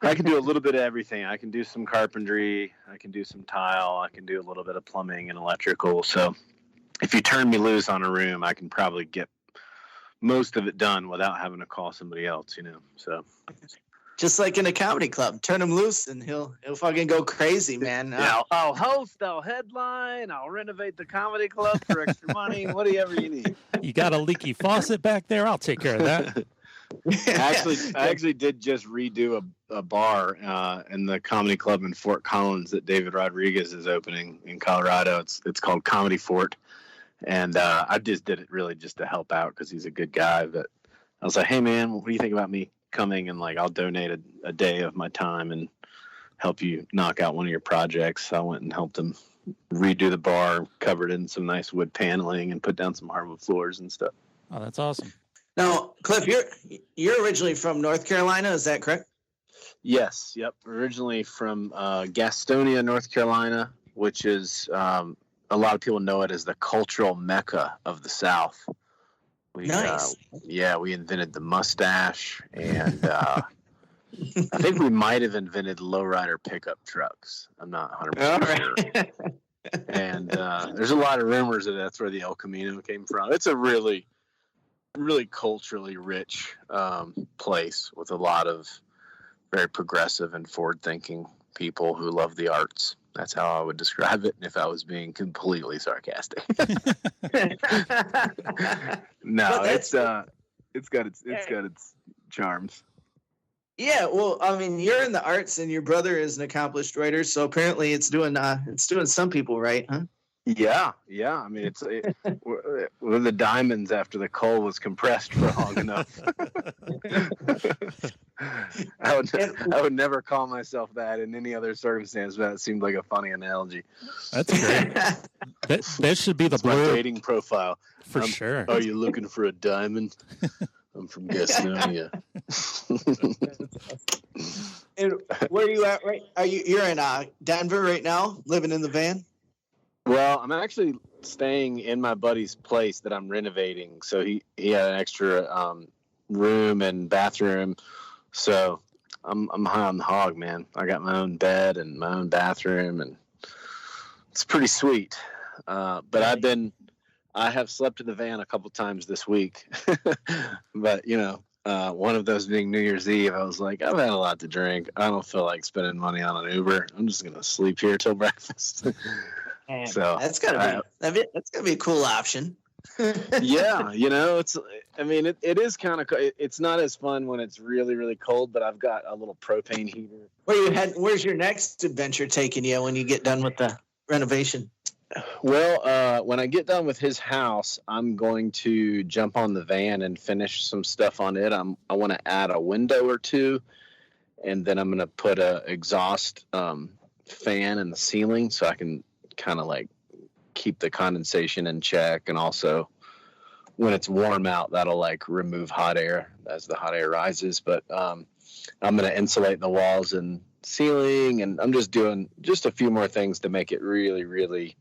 I can do a little bit of everything. I can do some carpentry, I can do some tile, I can do a little bit of plumbing and electrical. So if you turn me loose on a room, I can probably get most of it done without having to call somebody else, so just like in a comedy club, turn him loose and he'll fucking go crazy, man. Yeah, I'll host, I'll headline, I'll renovate the comedy club for extra money, whatever you need. You got a leaky faucet back there? I'll take care of that. I actually did just redo a bar in the comedy club in Fort Collins that David Rodriguez is opening in Colorado. It's called Comedy Fort, and I just did it really just to help out because he's a good guy. But I was like, hey man, what do you think about me coming and I'll donate a day of my time and help you knock out one of your projects. I went and helped him redo the bar, covered in some nice wood paneling, and put down some hardwood floors and stuff. Oh, that's awesome. Now, Cliff, you're originally from North Carolina, is that correct? Yes, yep. Originally from Gastonia, North Carolina, which is a lot of people know it as the cultural mecca of the South. Nice. We invented the mustache, and I think we might have invented lowrider pickup trucks. I'm not 100% sure. And there's a lot of rumors that that's where the El Camino came from. It's a really culturally rich place with a lot of very progressive and forward-thinking people who love the arts. That's how I would describe it if I was being completely sarcastic. No, it's got its charms. Yeah, well, I mean, you're in the arts, and your brother is an accomplished writer, so apparently it's doing some people right, huh? Yeah. I mean, we're the diamonds after the coal was compressed for long enough. I would never call myself that in any other circumstance, but that seemed like a funny analogy. That's great. that should be the my dating profile. For sure. Are you looking for a diamond? I'm from Gastonia. And where are you at right? You're in Denver right now, living in the van? Well, I'm actually staying in my buddy's place that I'm renovating. So he had an extra room and bathroom. So I'm high on the hog, man. I got my own bed and my own bathroom, and it's pretty sweet. But I have slept in the van a couple times this week. But one of those being New Year's Eve, I was like, I've had a lot to drink. I don't feel like spending money on an Uber. I'm just gonna sleep here till breakfast. So that's gotta be a cool option. Yeah, it is kind of. It's not as fun when it's really, really cold, but I've got a little propane heater. Where's your next adventure taking you when you get done with the renovation? Well, when I get done with his house, I'm going to jump on the van and finish some stuff on it. I want to add a window or two, and then I'm going to put a exhaust fan in the ceiling so I can kind of keep the condensation in check, and also when it's warm out, that'll remove hot air as the hot air rises. But I'm going to insulate the walls and ceiling, and I'm just doing just a few more things to make it really, really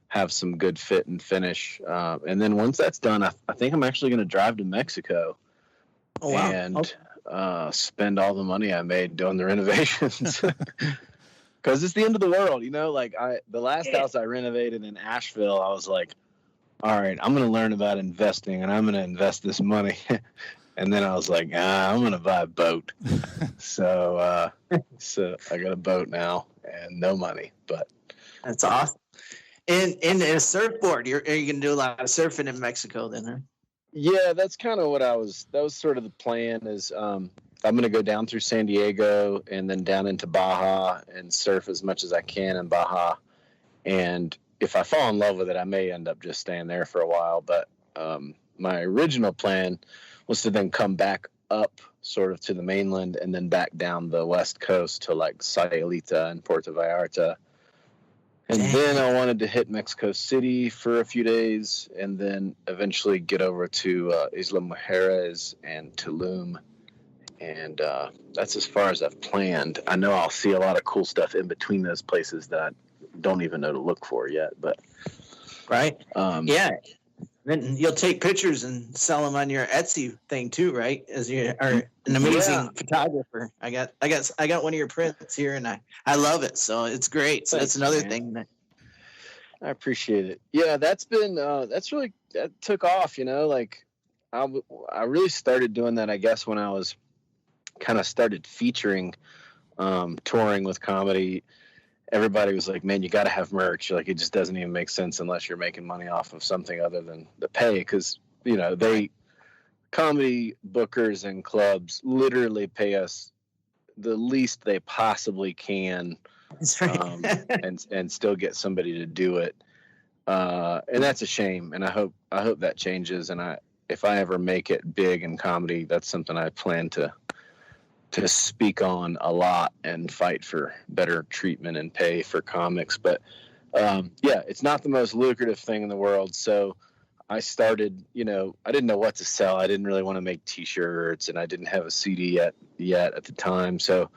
have some good fit and finish. And then once that's done, I think I'm actually going to drive to Mexico and spend all the money I made doing the renovations. Because it's the end of the world, you know. Like the last house I renovated in Asheville, I was like, all right, I'm going to learn about investing, and I'm going to invest this money. And then I was like, I'm going to buy a boat. So I got a boat now and no money, but that's awesome. And a surfboard, are you going to do a lot of surfing in Mexico then, huh? Yeah, that's kind of that was sort of the plan is, I'm going to go down through San Diego and then down into Baja and surf as much as I can in Baja. And if I fall in love with it, I may end up just staying there for a while. But my original plan was to then come back up sort of to the mainland and then back down the west coast to like Sayulita and Puerto Vallarta. And then I wanted to hit Mexico City for a few days and then eventually get over to Isla Mujeres and Tulum. And that's as far as I've planned. I know I'll see a lot of cool stuff in between those places that I don't even know to look for yet. But right, yeah. Then you'll take pictures and sell them on your Etsy thing too, right? As you are an amazing photographer. I got one of your prints here, and I love it. So it's great. So that's another thing that I appreciate it. Yeah, that took off. You know, like I really started doing that, I guess, when I was kind of started featuring, touring with comedy. Everybody was like, man, you got to have merch. Like, it just doesn't even make sense unless you're making money off of something other than the pay. Because, you know, comedy bookers and clubs literally pay us the least they possibly can. That's right. and still get somebody to do it. And that's a shame. And I hope that changes. And if I ever make it big in comedy, that's something I plan to speak on a lot and fight for better treatment and pay for comics. But it's not the most lucrative thing in the world. So I started, you know, I didn't know what to sell. I didn't really want to make t-shirts, and I didn't have a CD yet at the time. So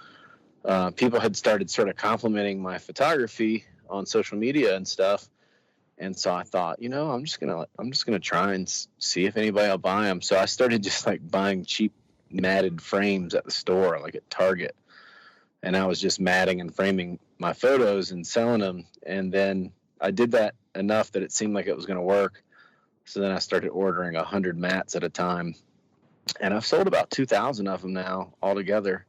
people had started sort of complimenting my photography on social media and stuff. And so I thought, you know, I'm just gonna try and see if anybody will buy them. So I started just like buying cheap matted frames at the store, like at Target, and I was just matting and framing my photos and selling them. And then I did that enough that it seemed like it was going to work. So then I started ordering 100 mats at a time, and I've sold about 2,000 of them now altogether.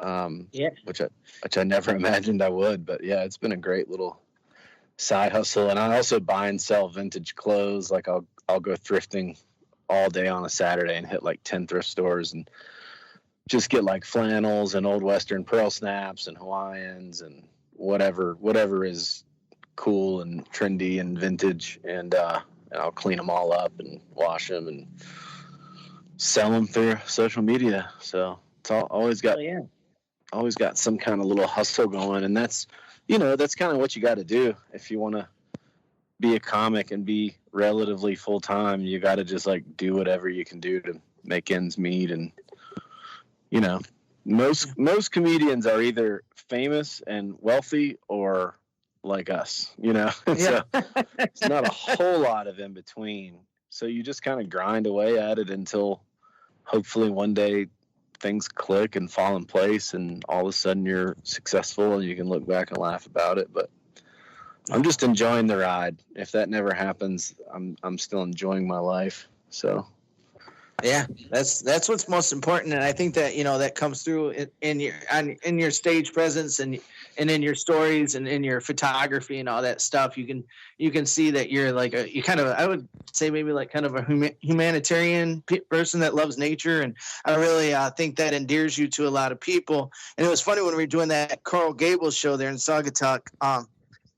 Which I never imagined I would. But yeah, it's been a great little side hustle. And I also buy and sell vintage clothes. Like I'll go thrifting all day on a Saturday and hit like 10 thrift stores and just get like flannels and old Western pearl snaps and Hawaiians and whatever is cool and trendy and vintage. And I'll clean them all up and wash them and sell them through social media. So it's always got some kind of little hustle going. And that's kind of what you got to do if you want to be a comic and be relatively full time. You got to just like do whatever you can do to make ends meet. And you know, most comedians are either famous and wealthy or like us, you know. So it's not a whole lot of in between. So you just kind of grind away at it until hopefully one day things click and fall in place, and all of a sudden you're successful and you can look back and laugh about it. But I'm just enjoying the ride. If that never happens, I'm still enjoying my life. So yeah, that's what's most important. And I think that, you know, that comes through in your stage presence and in your stories and in your photography and all that stuff. You can see that you're like I would say maybe like kind of a humanitarian person that loves nature. And I really think that endears you to a lot of people. And it was funny when we were doing that Coral Gables show there in Saugatuck.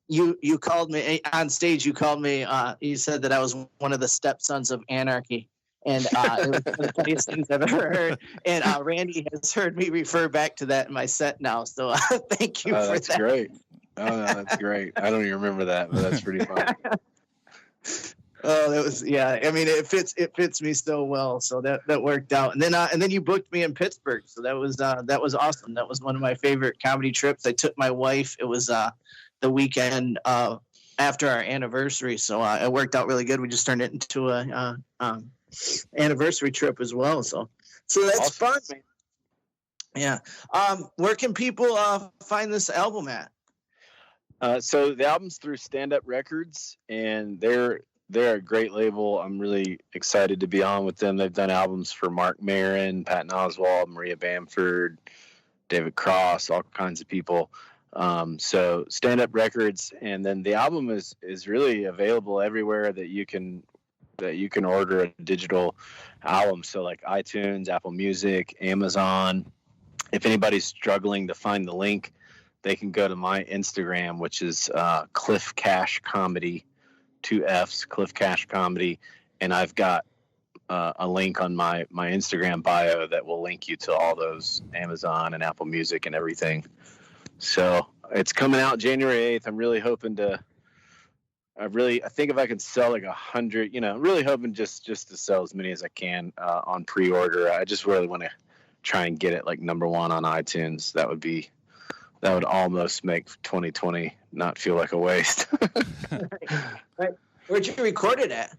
You called me on stage. You called me. You said that I was one of the stepsons of anarchy, and it was one of the funniest things I've ever heard. And Randy has heard me refer back to that in my set now. So thank you for that. That's great. Oh, no, that's great. I don't even remember that, but that's pretty fun. Oh, that was I mean, it fits me so well. So that worked out. And then you booked me in Pittsburgh. So that was awesome. That was one of my favorite comedy trips. I took my wife. It was the weekend after our anniversary. So it worked out really good. We just turned it into a anniversary trip as well. So that's awesome. fun, man. Yeah. Where can people find this album at? So the album's through Stand Up Records, and they're a great label. I'm really excited to be on with them. They've done albums for Mark Maron, Patton Oswalt, Maria Bamford, David Cross, all kinds of people. So Stand Up Records, and then the album is really available everywhere that you can order a digital album. So like iTunes, Apple Music, Amazon. If anybody's struggling to find the link, they can go to my Instagram, which is Cliff Cash Comedy, 2 F's, Cliff Cash Comedy, and I've got a link on my Instagram bio that will link you to all those Amazon and Apple Music and everything. So it's coming out January 8th. I'm really hoping to. I think if I can sell like 100, really hoping just to sell as many as I can on pre-order. I just really want to try and get it like number 1 on iTunes. That would almost make 2020 not feel like a waste. Right. Where'd you record it at?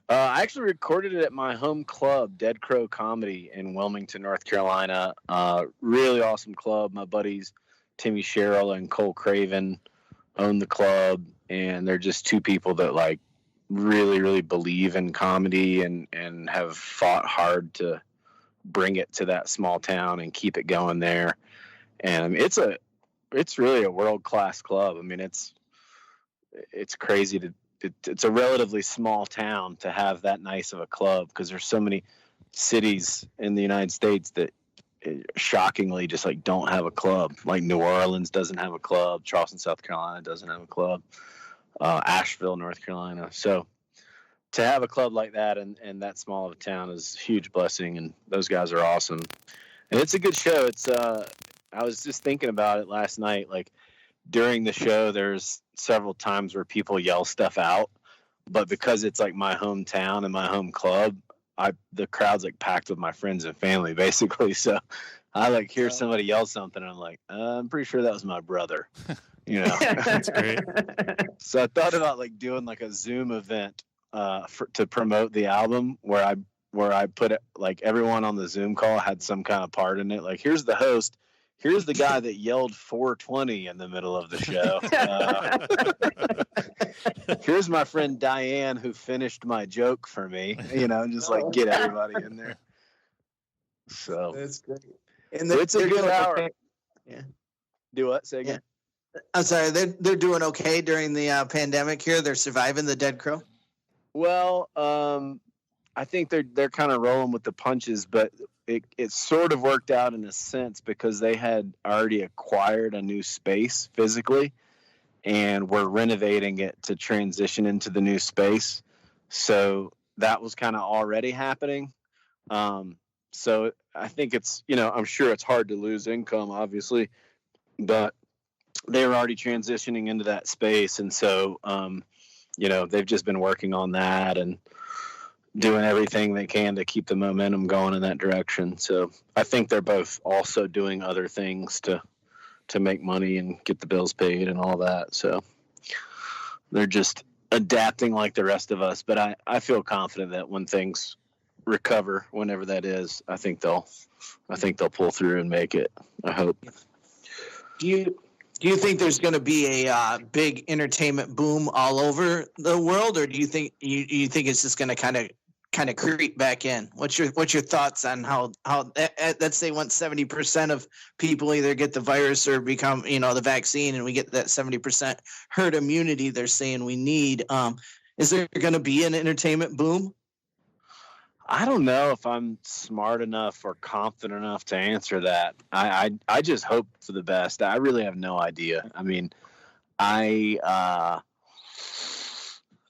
I actually recorded it at my home club, Dead Crow Comedy in Wilmington, North Carolina. Really awesome club. My buddies Timmy Sherrill and Cole Craven own the club, and they're just 2 people that like really, really believe in comedy and have fought hard to bring it to that small town and keep it going there. And I mean, it's really a world-class club. I mean, it's crazy it's a relatively small town to have that nice of a club, because there's so many cities in the United States that shockingly just like don't have a club. Like New Orleans doesn't have a club. Charleston, South Carolina doesn't have a club. Asheville, North Carolina. So to have a club like that and that small of a town is a huge blessing, and those guys are awesome. And it's a good show. It's I was just thinking about it last night. Like during the show, there's several times where people yell stuff out, but because it's like my hometown and my home club, the crowd's like packed with my friends and family basically. So I like hear somebody yell something, and I'm like, I'm pretty sure that was my brother. That's great. So I thought about like doing like a Zoom event to promote the album where I put it like everyone on the Zoom call had some kind of part in it. Like, here's the host. Here's the guy that yelled 420 in the middle of the show. Here's my friend Diane who finished my joke for me. Just like get everybody in there. So that's great. And it's a good hour. Okay. Yeah. Do what? Say again. Yeah. I'm sorry. They're doing okay during the pandemic here. They're surviving the Dead Crow. Well, I think they're kind of rolling with the punches, but it sort of worked out in a sense because they had already acquired a new space physically, and we're renovating it to transition into the new space. So that was kind of already happening. So I think it's, I'm sure it's hard to lose income, obviously, but they were already transitioning into that space. And so, they've just been working on that and doing everything they can to keep the momentum going in that direction. So I think they're both also doing other things to make money and get the bills paid and all that. So they're just adapting like the rest of us. But I feel confident that when things recover, whenever that is, I think they'll pull through and make it. I hope. Do you think there's going to be a big entertainment boom all over the world, or do you think you think it's just going to kind of creep back in? What's your thoughts on how let's say once 70% of people either get the virus or become the vaccine, and we get that 70% herd immunity they're saying we need? Is there going to be an entertainment boom? I don't know if I'm smart enough or confident enough to answer that. I just hope for the best. I really have no idea. I mean, I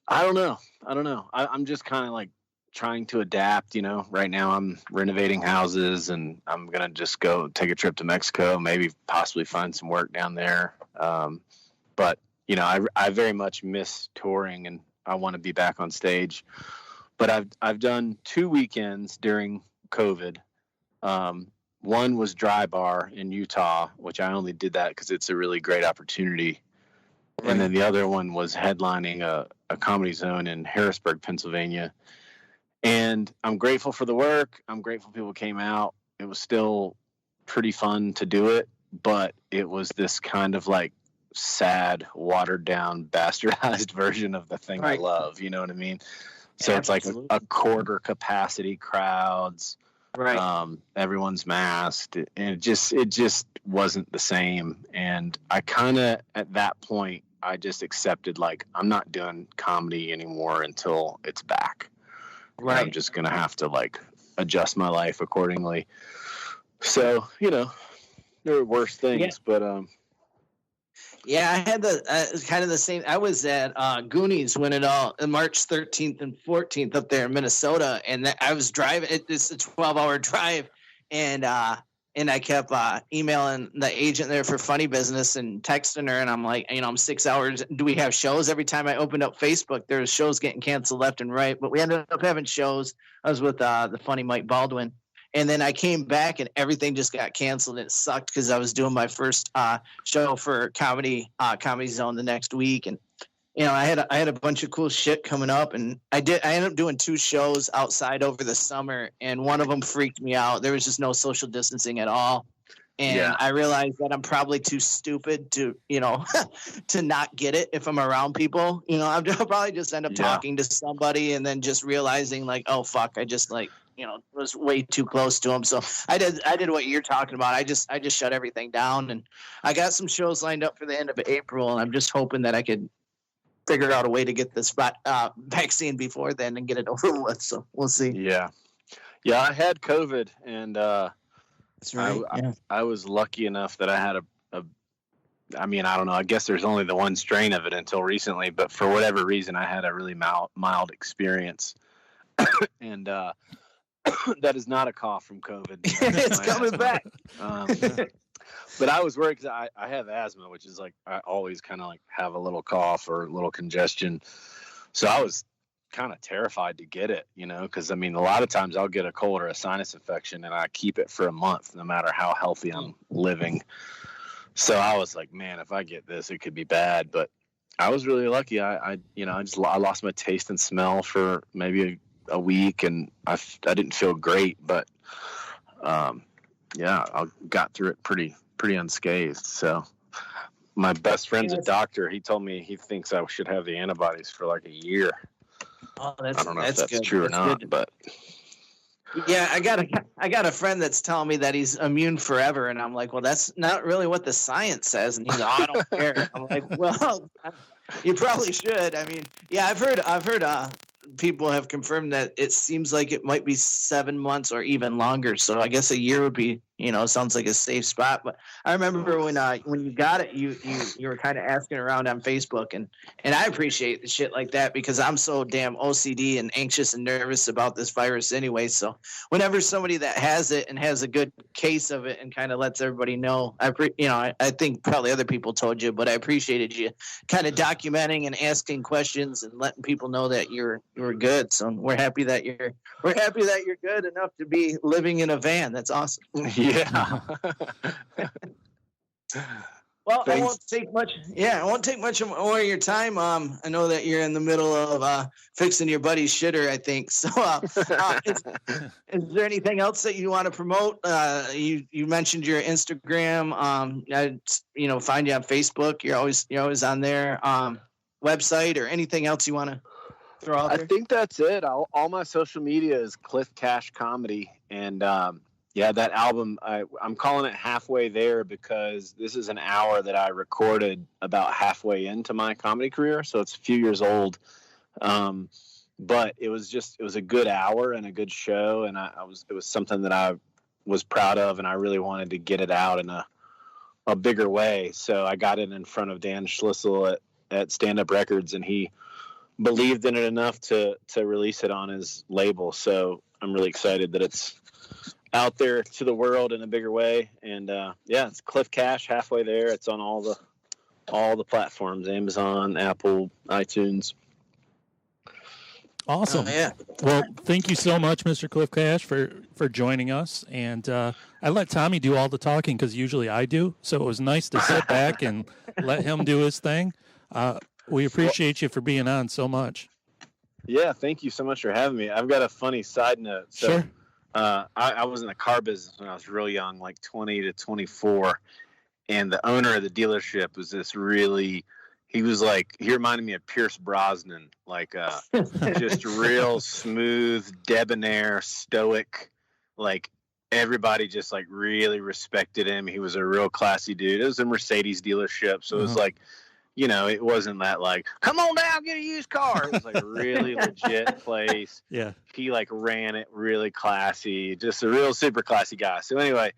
don't know. I'm just kind of like trying to adapt. Right now I'm renovating houses, and I'm gonna just go take a trip to Mexico, maybe possibly find some work down there. But I very much miss touring I want to be back on stage. But I've done 2 weekends during COVID. One was Dry Bar in Utah, which I only did that because it's a really great opportunity. Right. And then the other one was headlining a Comedy Zone in Harrisburg, Pennsylvania. And I'm grateful for the work. I'm grateful people came out. It was still pretty fun to do it, but it was this kind of like sad, watered down, bastardized version of the thing right. I love. You know what I mean? So Absolutely. It's like a quarter capacity crowds. Right. Everyone's masked, and it just wasn't the same. And I kind of, at that point, I just accepted, like, I'm not doing comedy anymore until it's back. Right. And I'm just gonna have to like adjust my life accordingly. So, you know, there were worse things, but yeah, I had kind of the same. I was at Goonies when it all March 13th and 14th up there in Minnesota, and I was driving. It's a 12-hour drive, and I kept emailing the agent there for Funny Business and texting her, and I'm like, you know, I'm 6 hours. Do we have shows? Every time I opened up Facebook, there was shows getting canceled left and right. But we ended up having shows. I was with the funny Mike Baldwin. And then I came back and everything just got canceled. And it sucked because I was doing my first show for Comedy Zone the next week. And, you know, I had a bunch of cool shit coming up. And I ended up doing 2 shows outside over the summer. And one of them freaked me out. There was just no social distancing at all. And I realized that I'm probably too stupid to, you know, to not get it if I'm around people. You know, I'll probably just end up talking to somebody and then just realizing like, oh, fuck, I just like, you know, was way too close to him. So I did what you're talking about. I just shut everything down, and I got some shows lined up for the end of April, and I'm just hoping that I could figure out a way to get this vaccine before then and get it over with. So we'll see. Yeah. I had COVID, and that's right. I was lucky enough that I had I mean, I don't know. I guess there's only the one strain of it until recently, but for whatever reason, I had a really mild experience. And that is not a cough from COVID. It's coming back. But I was worried because I have asthma, which is like I always kind of like have a little cough or a little congestion. So I was kind of terrified to get it, you know, because I mean, a lot of times I'll get a cold or a sinus infection and I keep it for a month, no matter how healthy I'm living. So I was like, man, if I get this, it could be bad. But I was really lucky. I lost my taste and smell for maybe a week, and I didn't feel great, but I got through it pretty unscathed. So my best friend's a doctor. He told me he thinks I should have the antibodies for like a year. Oh, I don't know if that's good. true or not, good. But yeah, I got a friend that's telling me that he's immune forever, and I'm like, well, that's not really what the science says. And he's like, oh, I don't care. I'm like, well, you probably should. I mean, yeah, I've heard people have confirmed that it seems like it might be 7 months or even longer. So I guess a year would be, you know, sounds like a safe spot. But I remember when you got it, you were kind of asking around on Facebook, and I appreciate the shit like that because I'm so damn OCD and anxious and nervous about this virus anyway. So whenever somebody that has it and has a good case of it and kind of lets everybody know, I think probably other people told you, but I appreciated you kind of documenting and asking questions and letting people know that you're good. So we're happy that you're good enough to be living in a van. That's awesome. Yeah. Well, thanks. I won't take much more of your time. I know that you're in the middle of fixing your buddy's shitter, I think. So is there anything else that you want to promote? You mentioned your Instagram. I find you on Facebook. You're always on there. Website or anything else you want to throw out there? I think that's it. All my social media is Cliff Cash Comedy, and that album, I'm calling it Halfway There because this is an hour that I recorded about halfway into my comedy career, so it's a few years old. But it was a good hour and a good show, and it was something that I was proud of, and I really wanted to get it out in a bigger way. So I got it in front of Dan Schlissel at Stand Up Records, and he believed in it enough to release it on his label. So I'm really excited that it's out there to the world in a bigger way. And it's Cliff Cash, Halfway There. It's on all the platforms, Amazon, Apple, iTunes. Awesome. Oh, yeah. Well, thank you so much, Mr. Cliff Cash, for joining us. And I let Tommy do all the talking because usually I do. So it was nice to sit back and let him do his thing. We appreciate you for being on so much. Yeah, thank you so much for having me. I've got a funny side note. So, Sure. I was in the car business when I was real young, like 20 to 24. And the owner of the dealership was this really, he reminded me of Pierce Brosnan, like just real smooth, debonair, stoic, like everybody just like really respected him. He was a real classy dude. It was a Mercedes dealership. So it was like, you know, it wasn't that like, come on down, get a used car. It was like a really legit place. Yeah. He like ran it really classy, just a real super classy guy. So anyway,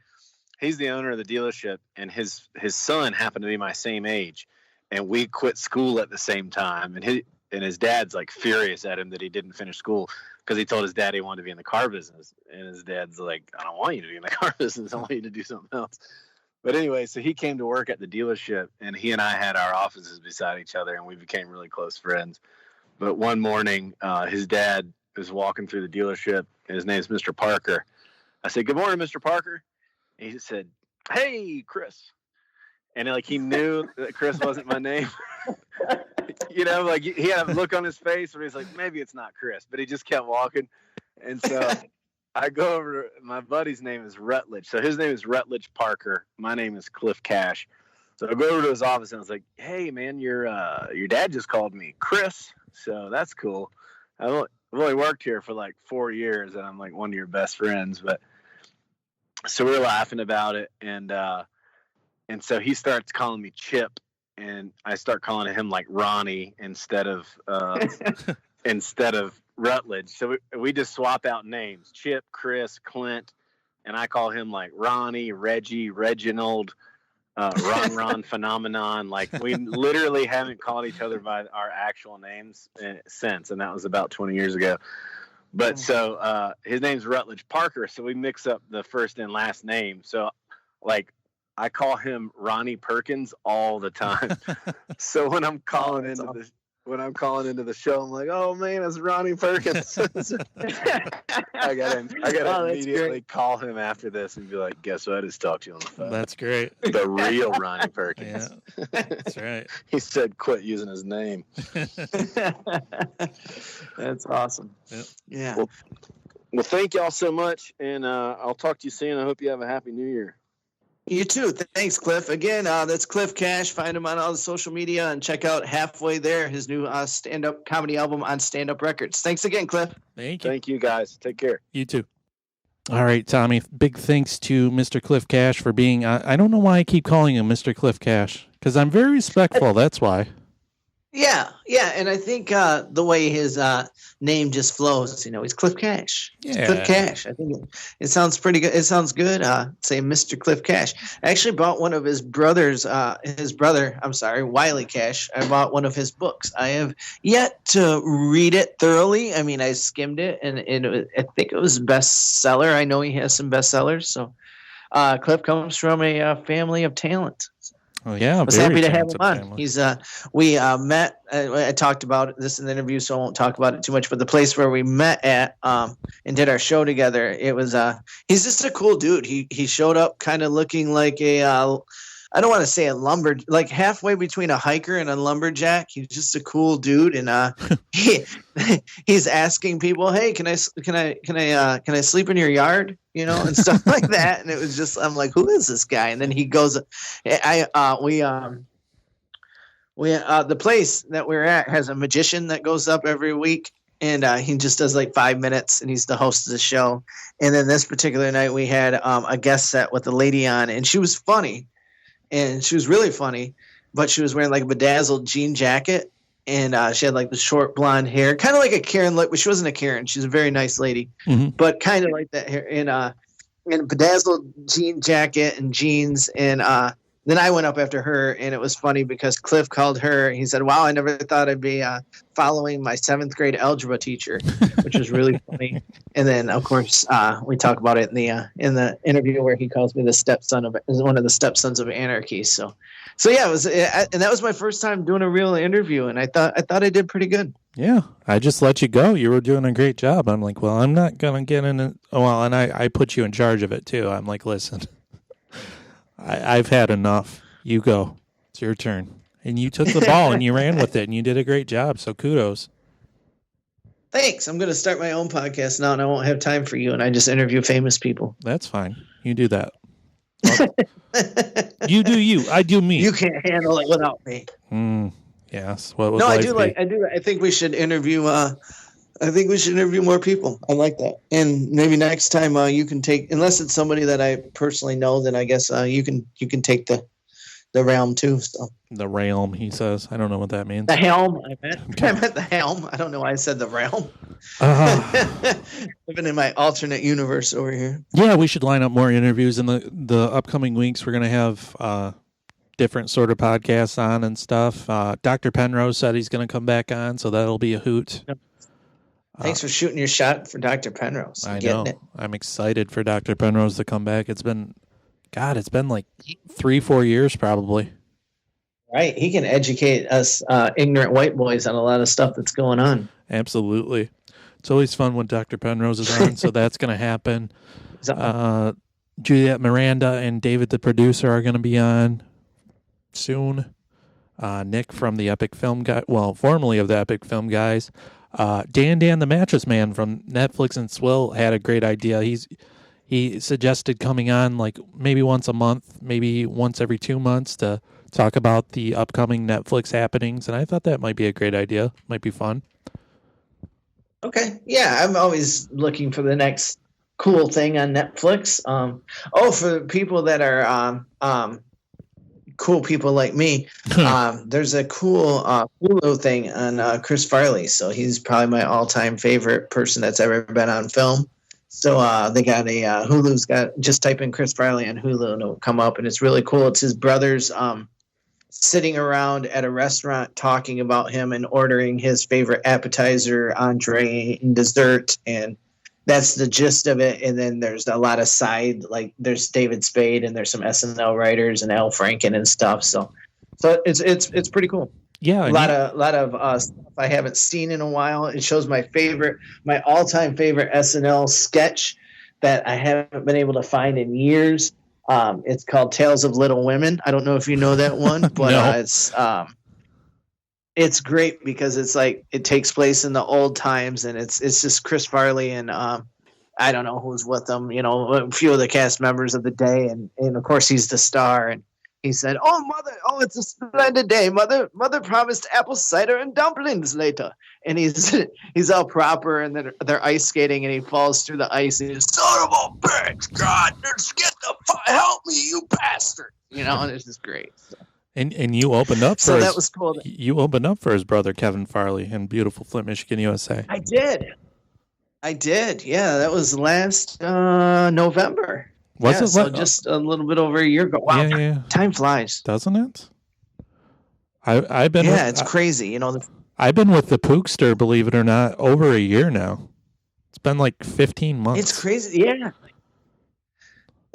he's the owner of the dealership, and his son happened to be my same age, and we quit school at the same time. And his dad's like furious at him that he didn't finish school because he told his dad he wanted to be in the car business, and his dad's like, I don't want you to be in the car business. I want you to do something else. But anyway, so he came to work at the dealership, and he and I had our offices beside each other, and we became really close friends. But one morning, his dad was walking through the dealership, and his name's Mr. Parker. I said, "Good morning, Mr. Parker." And he said, "Hey, Chris." And like he knew that Chris wasn't my name. You know, like he had a look on his face where he's like, maybe it's not Chris, but he just kept walking. And so I go over, my buddy's name is Rutledge. So his name is Rutledge Parker. My name is Cliff Cash. So I go over to his office and I was like, "Hey man, your dad just called me Chris." So that's cool. I've only worked here for like 4 years, and I'm like one of your best friends. But so we were laughing about it, and so he starts calling me Chip, and I start calling him like Ronnie instead of Rutledge. So we just swap out names: Chip, Chris, Clint, and I call him like Ronnie, Reggie, Reginald, Ron Phenomenon. Like we literally haven't called each other by our actual names since, and that was about 20 years ago. But so his name's Rutledge Parker, so we mix up the first and last name. So like I call him Ronnie Perkins all the time. So when I'm calling into the show, I'm like, "Oh man, it's Ronnie Perkins." I gotta immediately call him after this and be like, "Guess what? I just talked to you on the phone." That's great. The real Ronnie Perkins. Yeah, that's right. He said, "Quit using his name." That's awesome. Yep. Yeah. Well, thank y'all so much, and I'll talk to you soon. I hope you have a happy New Year. You too. Thanks, Cliff. Again, that's Cliff Cash. Find him on all the social media and check out Halfway There, his new stand-up comedy album on Stand Up Records. Thanks again, Cliff. Thank you. Thank you, guys. Take care. You too. All right, Tommy. Big thanks to Mr. Cliff Cash for being. I don't know why I keep calling him Mr. Cliff Cash because I'm very respectful. That's why. Yeah, and I think the way his name just flows, you know, he's Cliff Cash. He's Yeah. Cliff Cash. I think it sounds pretty good. It sounds good. Say Mr. Cliff Cash. I actually bought one of his brothers, Wiley Cash. I bought one of his books. I have yet to read it thoroughly. I mean, I skimmed it, and I think it was a bestseller. I know he has some bestsellers. So Cliff comes from a family of talent. Oh yeah, I was happy to have him on. family. He's we met. I talked about this in the interview, so I won't talk about it too much. But the place where we met at and did our show together, it was he's just a cool dude. He showed up kind of looking like a I don't want to say like halfway between a hiker and a lumberjack. He's just a cool dude, and he's asking people, "Hey, can I sleep in your yard?" You know, and stuff like that. And it was just, I'm like, "Who is this guy?" And then he goes, the place that we're at has a magician that goes up every week, and he just does like 5 minutes, and he's the host of the show. And then this particular night we had a guest set with a lady on, and she was funny. And she was really funny, but she was wearing like a bedazzled jean jacket, and she had like the short blonde hair, kind of like a Karen look, but she wasn't a Karen. She's a very nice lady, but kind of like that hair, in a bedazzled jean jacket and jeans, and then I went up after her, and it was funny because Cliff called her. He said, "Wow, I never thought I'd be following my 7th grade algebra teacher," which was really funny. And then, of course, we talk about it in the interview where he calls me one of the stepsons of anarchy. So yeah, it was, and that was my first time doing a real interview, and I thought I did pretty good. Yeah, I just let you go. You were doing a great job. I'm like, well, I'm not gonna get in it. Well, and I put you in charge of it too. I'm like, listen. I've had enough. You go. It's your turn. And you took the ball and you ran with it and you did a great job. So kudos. Thanks. I'm going to start my own podcast now and I won't have time for you. And I just interview famous people. That's fine. You do that. You do you. I do me. You can't handle it without me. Yes. What would no, I life do be? like. I do. I think we should interview. I think we should interview more people. I like that. And maybe next time you can take, unless it's somebody that I personally know, then I guess you can take the realm too. So. The realm, he says. I don't know what that means. The helm. I meant the helm. I don't know why I said the realm. Living in my alternate universe over here. Yeah, we should line up more interviews in the upcoming weeks. We're going to have different sort of podcasts on and stuff. Dr. Penrose said he's going to come back on, so that'll be a hoot. Yep. Thanks for shooting your shot for Dr. Penrose. I know. I'm excited for Dr. Penrose to come back. It's been like 3-4 years probably. Right. He can educate us ignorant white boys on a lot of stuff that's going on. Absolutely. It's always fun when Dr. Penrose is on, so that's going to happen. Juliet Miranda and David the producer are going to be on soon. Nick from the Epic Film Guy, formerly of the Epic Film Guys. Dan the Mattress Man from Netflix and Swill had a great idea. He suggested coming on like maybe once a month, maybe once every 2 months to talk about the upcoming Netflix happenings, and I thought that might be a great idea. Might be fun. Okay. Yeah, I'm always looking for the next cool thing on Netflix. For people that are cool people like me, there's a cool Hulu thing on Chris Farley. So he's probably my all-time favorite person that's ever been on film. So they got a Hulu's got, just type in Chris Farley on Hulu and it'll come up, and it's really cool. It's his brothers sitting around at a restaurant talking about him and ordering his favorite appetizer, entree, and dessert, and that's the gist of it. And then there's a lot of side, like there's David Spade and there's some SNL writers and Al Franken and stuff. So it's pretty cool. Yeah, a lot of stuff I haven't seen in a while. It shows my all-time favorite SNL sketch that I haven't been able to find in years. It's called Tales of Little Women. I don't know if you know that one, but no. It's great because it's like it takes place in the old times, and it's just Chris Farley and I don't know who's with them. You know, a few of the cast members of the day, and of course he's the star. And he said, "Oh mother, it's a splendid day. Mother promised apple cider and dumplings later." And he's all proper, and then they're ice skating, and he falls through the ice, and he's, "Son of a bitch, God, just help me, you bastard!" You know, and it's just great. So. And you opened up for that was cool. You opened up for his brother Kevin Farley in beautiful Flint, Michigan, USA. I did. Yeah, that was last November. Was it? So just a little bit over a year ago. Wow, yeah. Time flies, doesn't it? I've been. Yeah, it's crazy. You know, I've been with the Pookster, believe it or not, over a year now. It's been like 15 months. It's crazy. Yeah.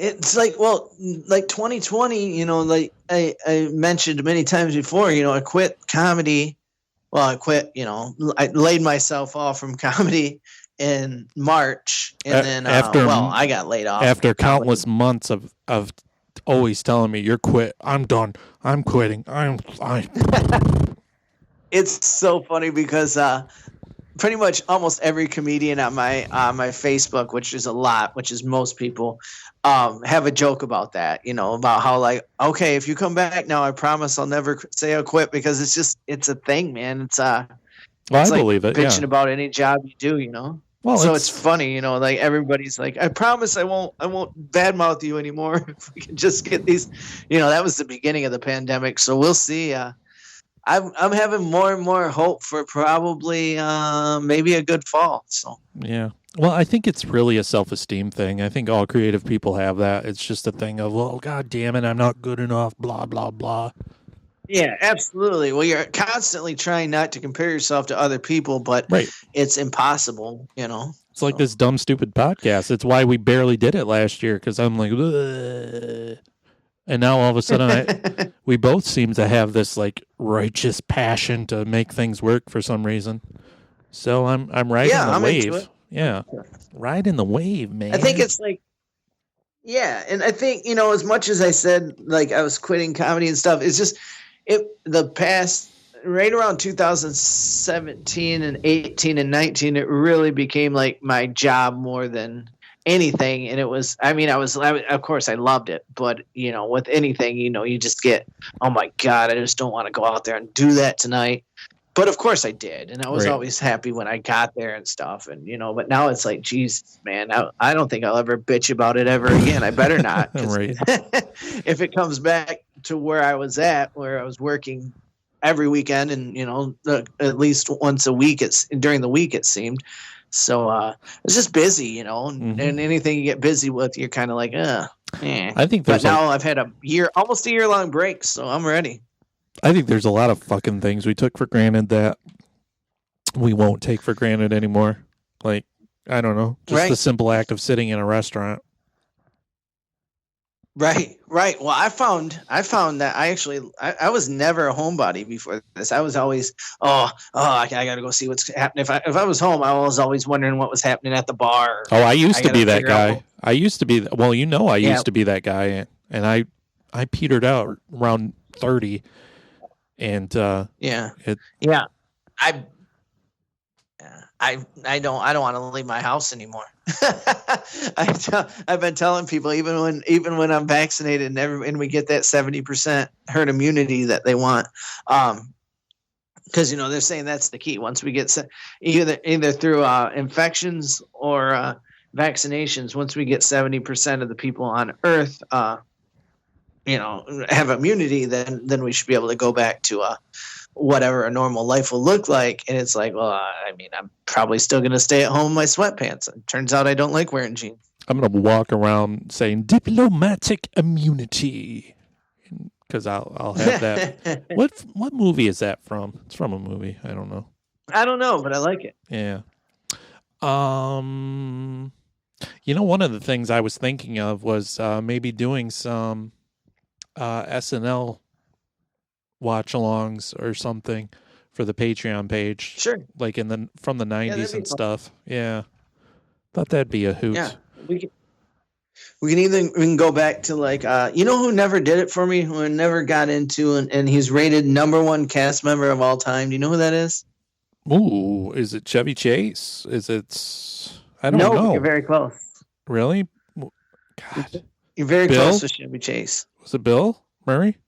It's like 2020, you know, like I mentioned many times before, you know, I quit comedy. Well, I quit, you know, I laid myself off from comedy in March, and then I got laid off after countless months of always telling me, "You're quit. I'm done. I'm quitting. I'm." It's so funny because pretty much almost every comedian on my Facebook, which is a lot, which is most people, have a joke about that, you know, about how like, okay, if you come back now, I promise I'll never say I'll quit, because it's a thing, man. It's I believe it. Bitching about any job you do, you know. Well, so it's funny, you know, like everybody's like, I promise I won't badmouth you anymore if we can just get these, you know. That was the beginning of the pandemic, so we'll see. I'm having more and more hope for probably maybe a good fall. So yeah, Well, I think it's really a self-esteem thing. I think all creative people have that. It's just a thing of, well, God damn it, I'm not good enough, blah, blah, blah. Yeah, absolutely. Well, you're constantly trying not to compare yourself to other people, but it's impossible, It's like this dumb, stupid podcast. It's why we barely did it last year, because I'm like, ugh. And now all of a sudden we both seem to have this like righteous passion to make things work for some reason. So I'm riding the wave. Yeah, riding the wave, man. I think it's like, yeah, and I think as much as I said like I was quitting comedy and stuff, it's just the past right around 2017 and 18 and 19, it really became like my job more than anything. And it was, of course I loved it, but with anything, you just get, oh my God, I just don't want to go out there and do that tonight. But of course I did. And I was always happy when I got there and stuff. And, but now it's like, geez, man, I don't think I'll ever bitch about it ever again. I better not. If it comes back to where I was at, where I was working every weekend and, at least once a week, during the week, it seemed. So it's just busy, and anything you get busy with, you're kind of like, I think but now I've had almost a year long break, so I'm ready. I think there's a lot of fucking things we took for granted that we won't take for granted anymore. Like, I don't know, just the simple act of sitting in a restaurant. Right. Well, I found that I was never a homebody before this. I was always, I got to go see what's happening. If I was home, I was always wondering what was happening at the bar. Oh, I used to be that guy. I used to be, I used to be that guy, and I petered out around 30. And I don't want to leave my house anymore. I've been telling people even when I'm vaccinated and we get that 70% herd immunity that they want, because they're saying that's the key. Once we get either through infections or vaccinations, once we get 70% of the people on Earth, have immunity, then we should be able to go back to whatever a normal life will look like. And it's like, well, I'm probably still going to stay at home in my sweatpants. And turns out I don't like wearing jeans. I'm going to walk around saying diplomatic immunity because I'll have that. What movie is that from? It's from a movie. I don't know. But I like it. Yeah. One of the things I was thinking of was maybe doing some SNL watch-alongs or something for the Patreon page. Sure. Like from the 90s and stuff. Yeah. Thought that'd be a hoot. Yeah. We can go back to like who never did it for me, who I never got into, and he's rated #1 cast member of all time. Do you know who that is? Ooh, is it Chevy Chase? I don't know. No, you're very close. Really? God. You're very close to Chevy Chase. Was it Bill Murray?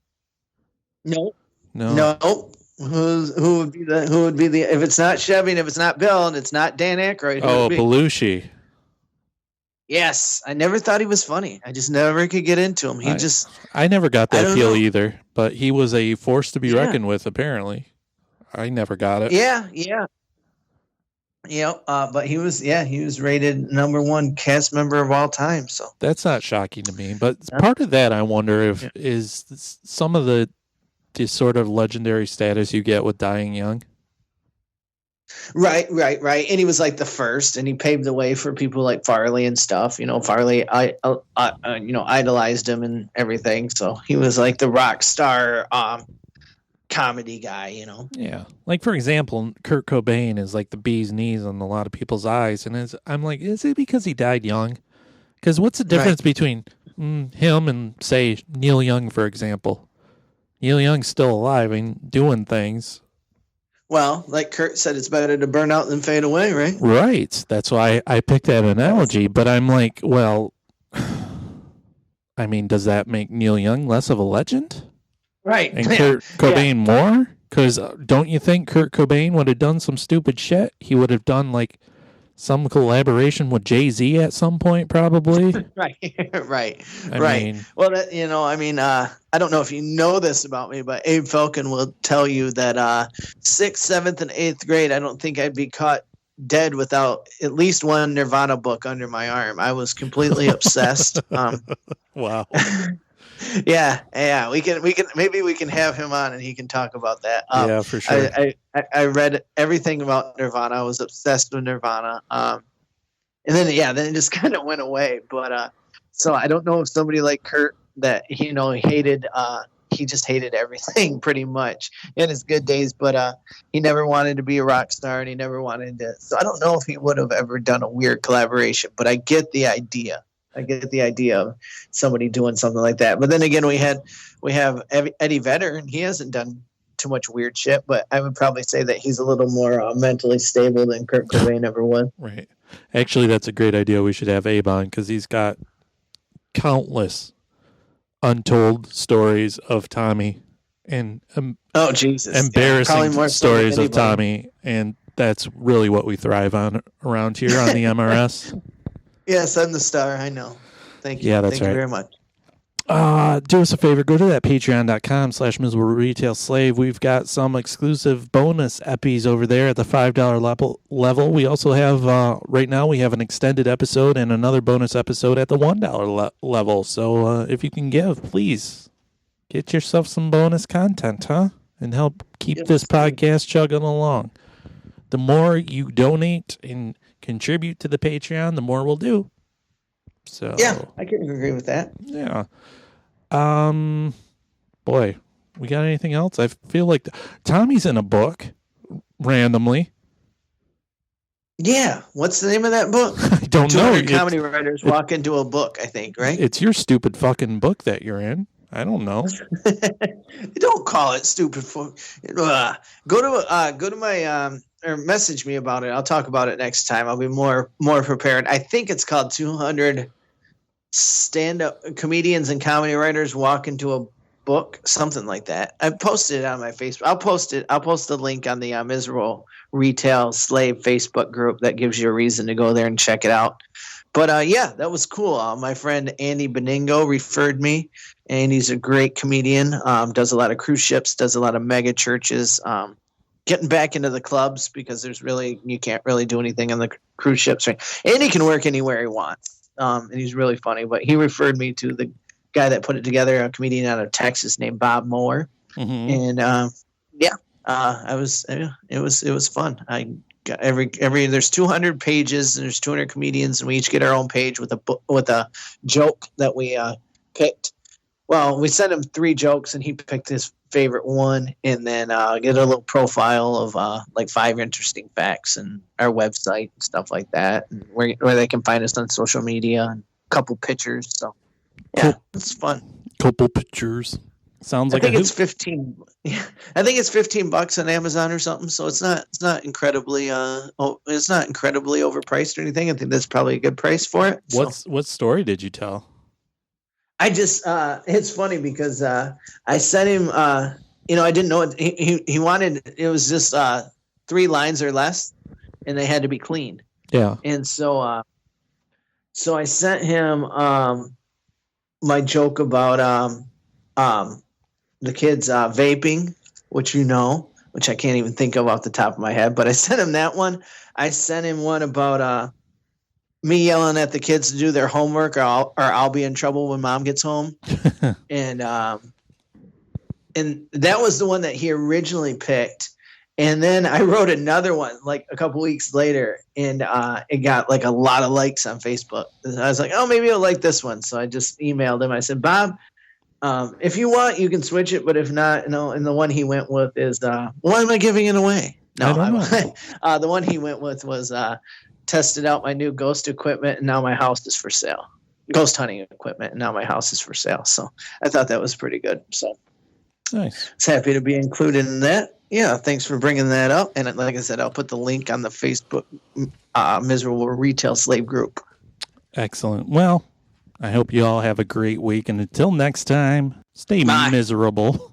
No. Who would be the if it's not Chevy and if it's not Bill and it's not Dan Aykroyd? Oh, Belushi. Yes, I never thought he was funny. I just never could get into him. I never got that feel either. But he was a force to be reckoned with. Apparently, I never got it. Yeah. But he was rated #1 cast member of all time. So that's not shocking to me. But part of that, I wonder if is some of the sort of legendary status you get with dying young. Right. And he was like the first, and he paved the way for people like Farley and stuff. Farley, idolized him and everything. So he was like the rock star comedy guy, Yeah. Like, for example, Kurt Cobain is like the bee's knees on a lot of people's eyes. And I'm like, is it because he died young? Because what's the difference between him and, say, Neil Young, for example? Neil Young's still alive and doing things. Well, like Kurt said, it's better to burn out than fade away, right? Right. That's why I picked that analogy. But I'm like, well, does that make Neil Young less of a legend? Right. And Kurt Cobain more? Because don't you think Kurt Cobain would have done some stupid shit? He would have done like some collaboration with Jay-Z at some point, probably. Right. I mean, well, I don't know if you know this about me, but Abe Falcon will tell you that 6th, 7th, and 8th grade, I don't think I'd be caught dead without at least one Nirvana book under my arm. I was completely obsessed. Wow. Yeah. We can have him on and he can talk about that. Yeah, for sure. I read everything about Nirvana. I was obsessed with Nirvana. And then it just kind of went away. But so I don't know if somebody like Kurt that hated. He just hated everything pretty much in his good days, but he never wanted to be a rock star, and he never wanted to. So I don't know if he would have ever done a weird collaboration, but I get the idea. I get the idea of somebody doing something like that. But then again, we have Eddie Vedder, and he hasn't done too much weird shit. But I would probably say that he's a little more mentally stable than Kurt Cobain ever was. Right. Actually, that's a great idea. We should have Abe on because he's got countless untold stories of Tommy and embarrassing stories of Tommy, and that's really what we thrive on around here on the MRS. Yes, I'm the star. I know. Thank you. Yeah, that's Thank right. you very much. Do us a favor. Go to that patreon.com/miserable retail slave. We've got some exclusive bonus epis over there at the $5 level. We also have, right now, we have an extended episode and another bonus episode at the $1 level. So if you can give, please get yourself some bonus content, huh? And help keep this podcast chugging along. The more you donate and contribute to the Patreon, the more we'll do. So yeah, I can agree with that. Yeah. Boy, we got anything else? I feel like Tommy's in a book randomly. Yeah. What's the name of that book? I don't know. Comedy writers walk into a book, I think, right? It's your stupid fucking book that you're in. I don't know. Don't call it stupid. Go to my or message me about it. I'll talk about it next time. I'll be more prepared. I think it's called 200 stand-up comedians and comedy writers walk into a book, something like that. I posted it on my Facebook. I'll post the link on the Miserable Retail Slave Facebook group that gives you a reason to go there and check it out. But yeah, that was cool. My friend Andy Beningo referred me, and he's a great comedian. Does a lot of cruise ships, does a lot of mega churches. Getting back into the clubs because you can't really do anything on the cruise ships, right? And he can work anywhere he wants. And he's really funny. But he referred me to the guy that put it together, a comedian out of Texas named Bob Moore. Mm-hmm. And it was fun. I got there's 200 pages and there's 200 comedians, and we each get our own page with a joke that we picked. Well, we sent him 3 jokes, and he picked his favorite one, and then get a little profile of like 5 interesting facts and our website and stuff like that, and where they can find us on social media, and a couple pictures. So yeah, it's fun. Couple pictures. Sounds like I think it's 15. Yeah, I think it's $15 on Amazon or something. So it's not incredibly overpriced or anything. I think that's probably a good price for it. What story did you tell? I just it's funny because I sent him I didn't know it. He wanted, it was just 3 lines or less, and they had to be clean. Yeah. And so I sent him my joke about the kids vaping, which I can't even think of off the top of my head, but I sent him that one. I sent him one about me yelling at the kids to do their homework, or I'll be in trouble when mom gets home. and that was the one that he originally picked. And then I wrote another one like a couple weeks later, and it got like a lot of likes on Facebook. And I was like, oh, maybe I'll like this one. So I just emailed him. I said, Bob, if you want, you can switch it. But if not, and the one he went with is, why am I giving it away? No, the one he went with was, tested out my new ghost equipment, and now my house is for sale. Ghost hunting equipment, and now my house is for sale. So I thought that was pretty good. So nice. I was happy to be included in that. Yeah, thanks for bringing that up. And like I said, I'll put the link on the Facebook Miserable Retail Slave group. Excellent. Well, I hope you all have a great week, and until next time, stay miserable.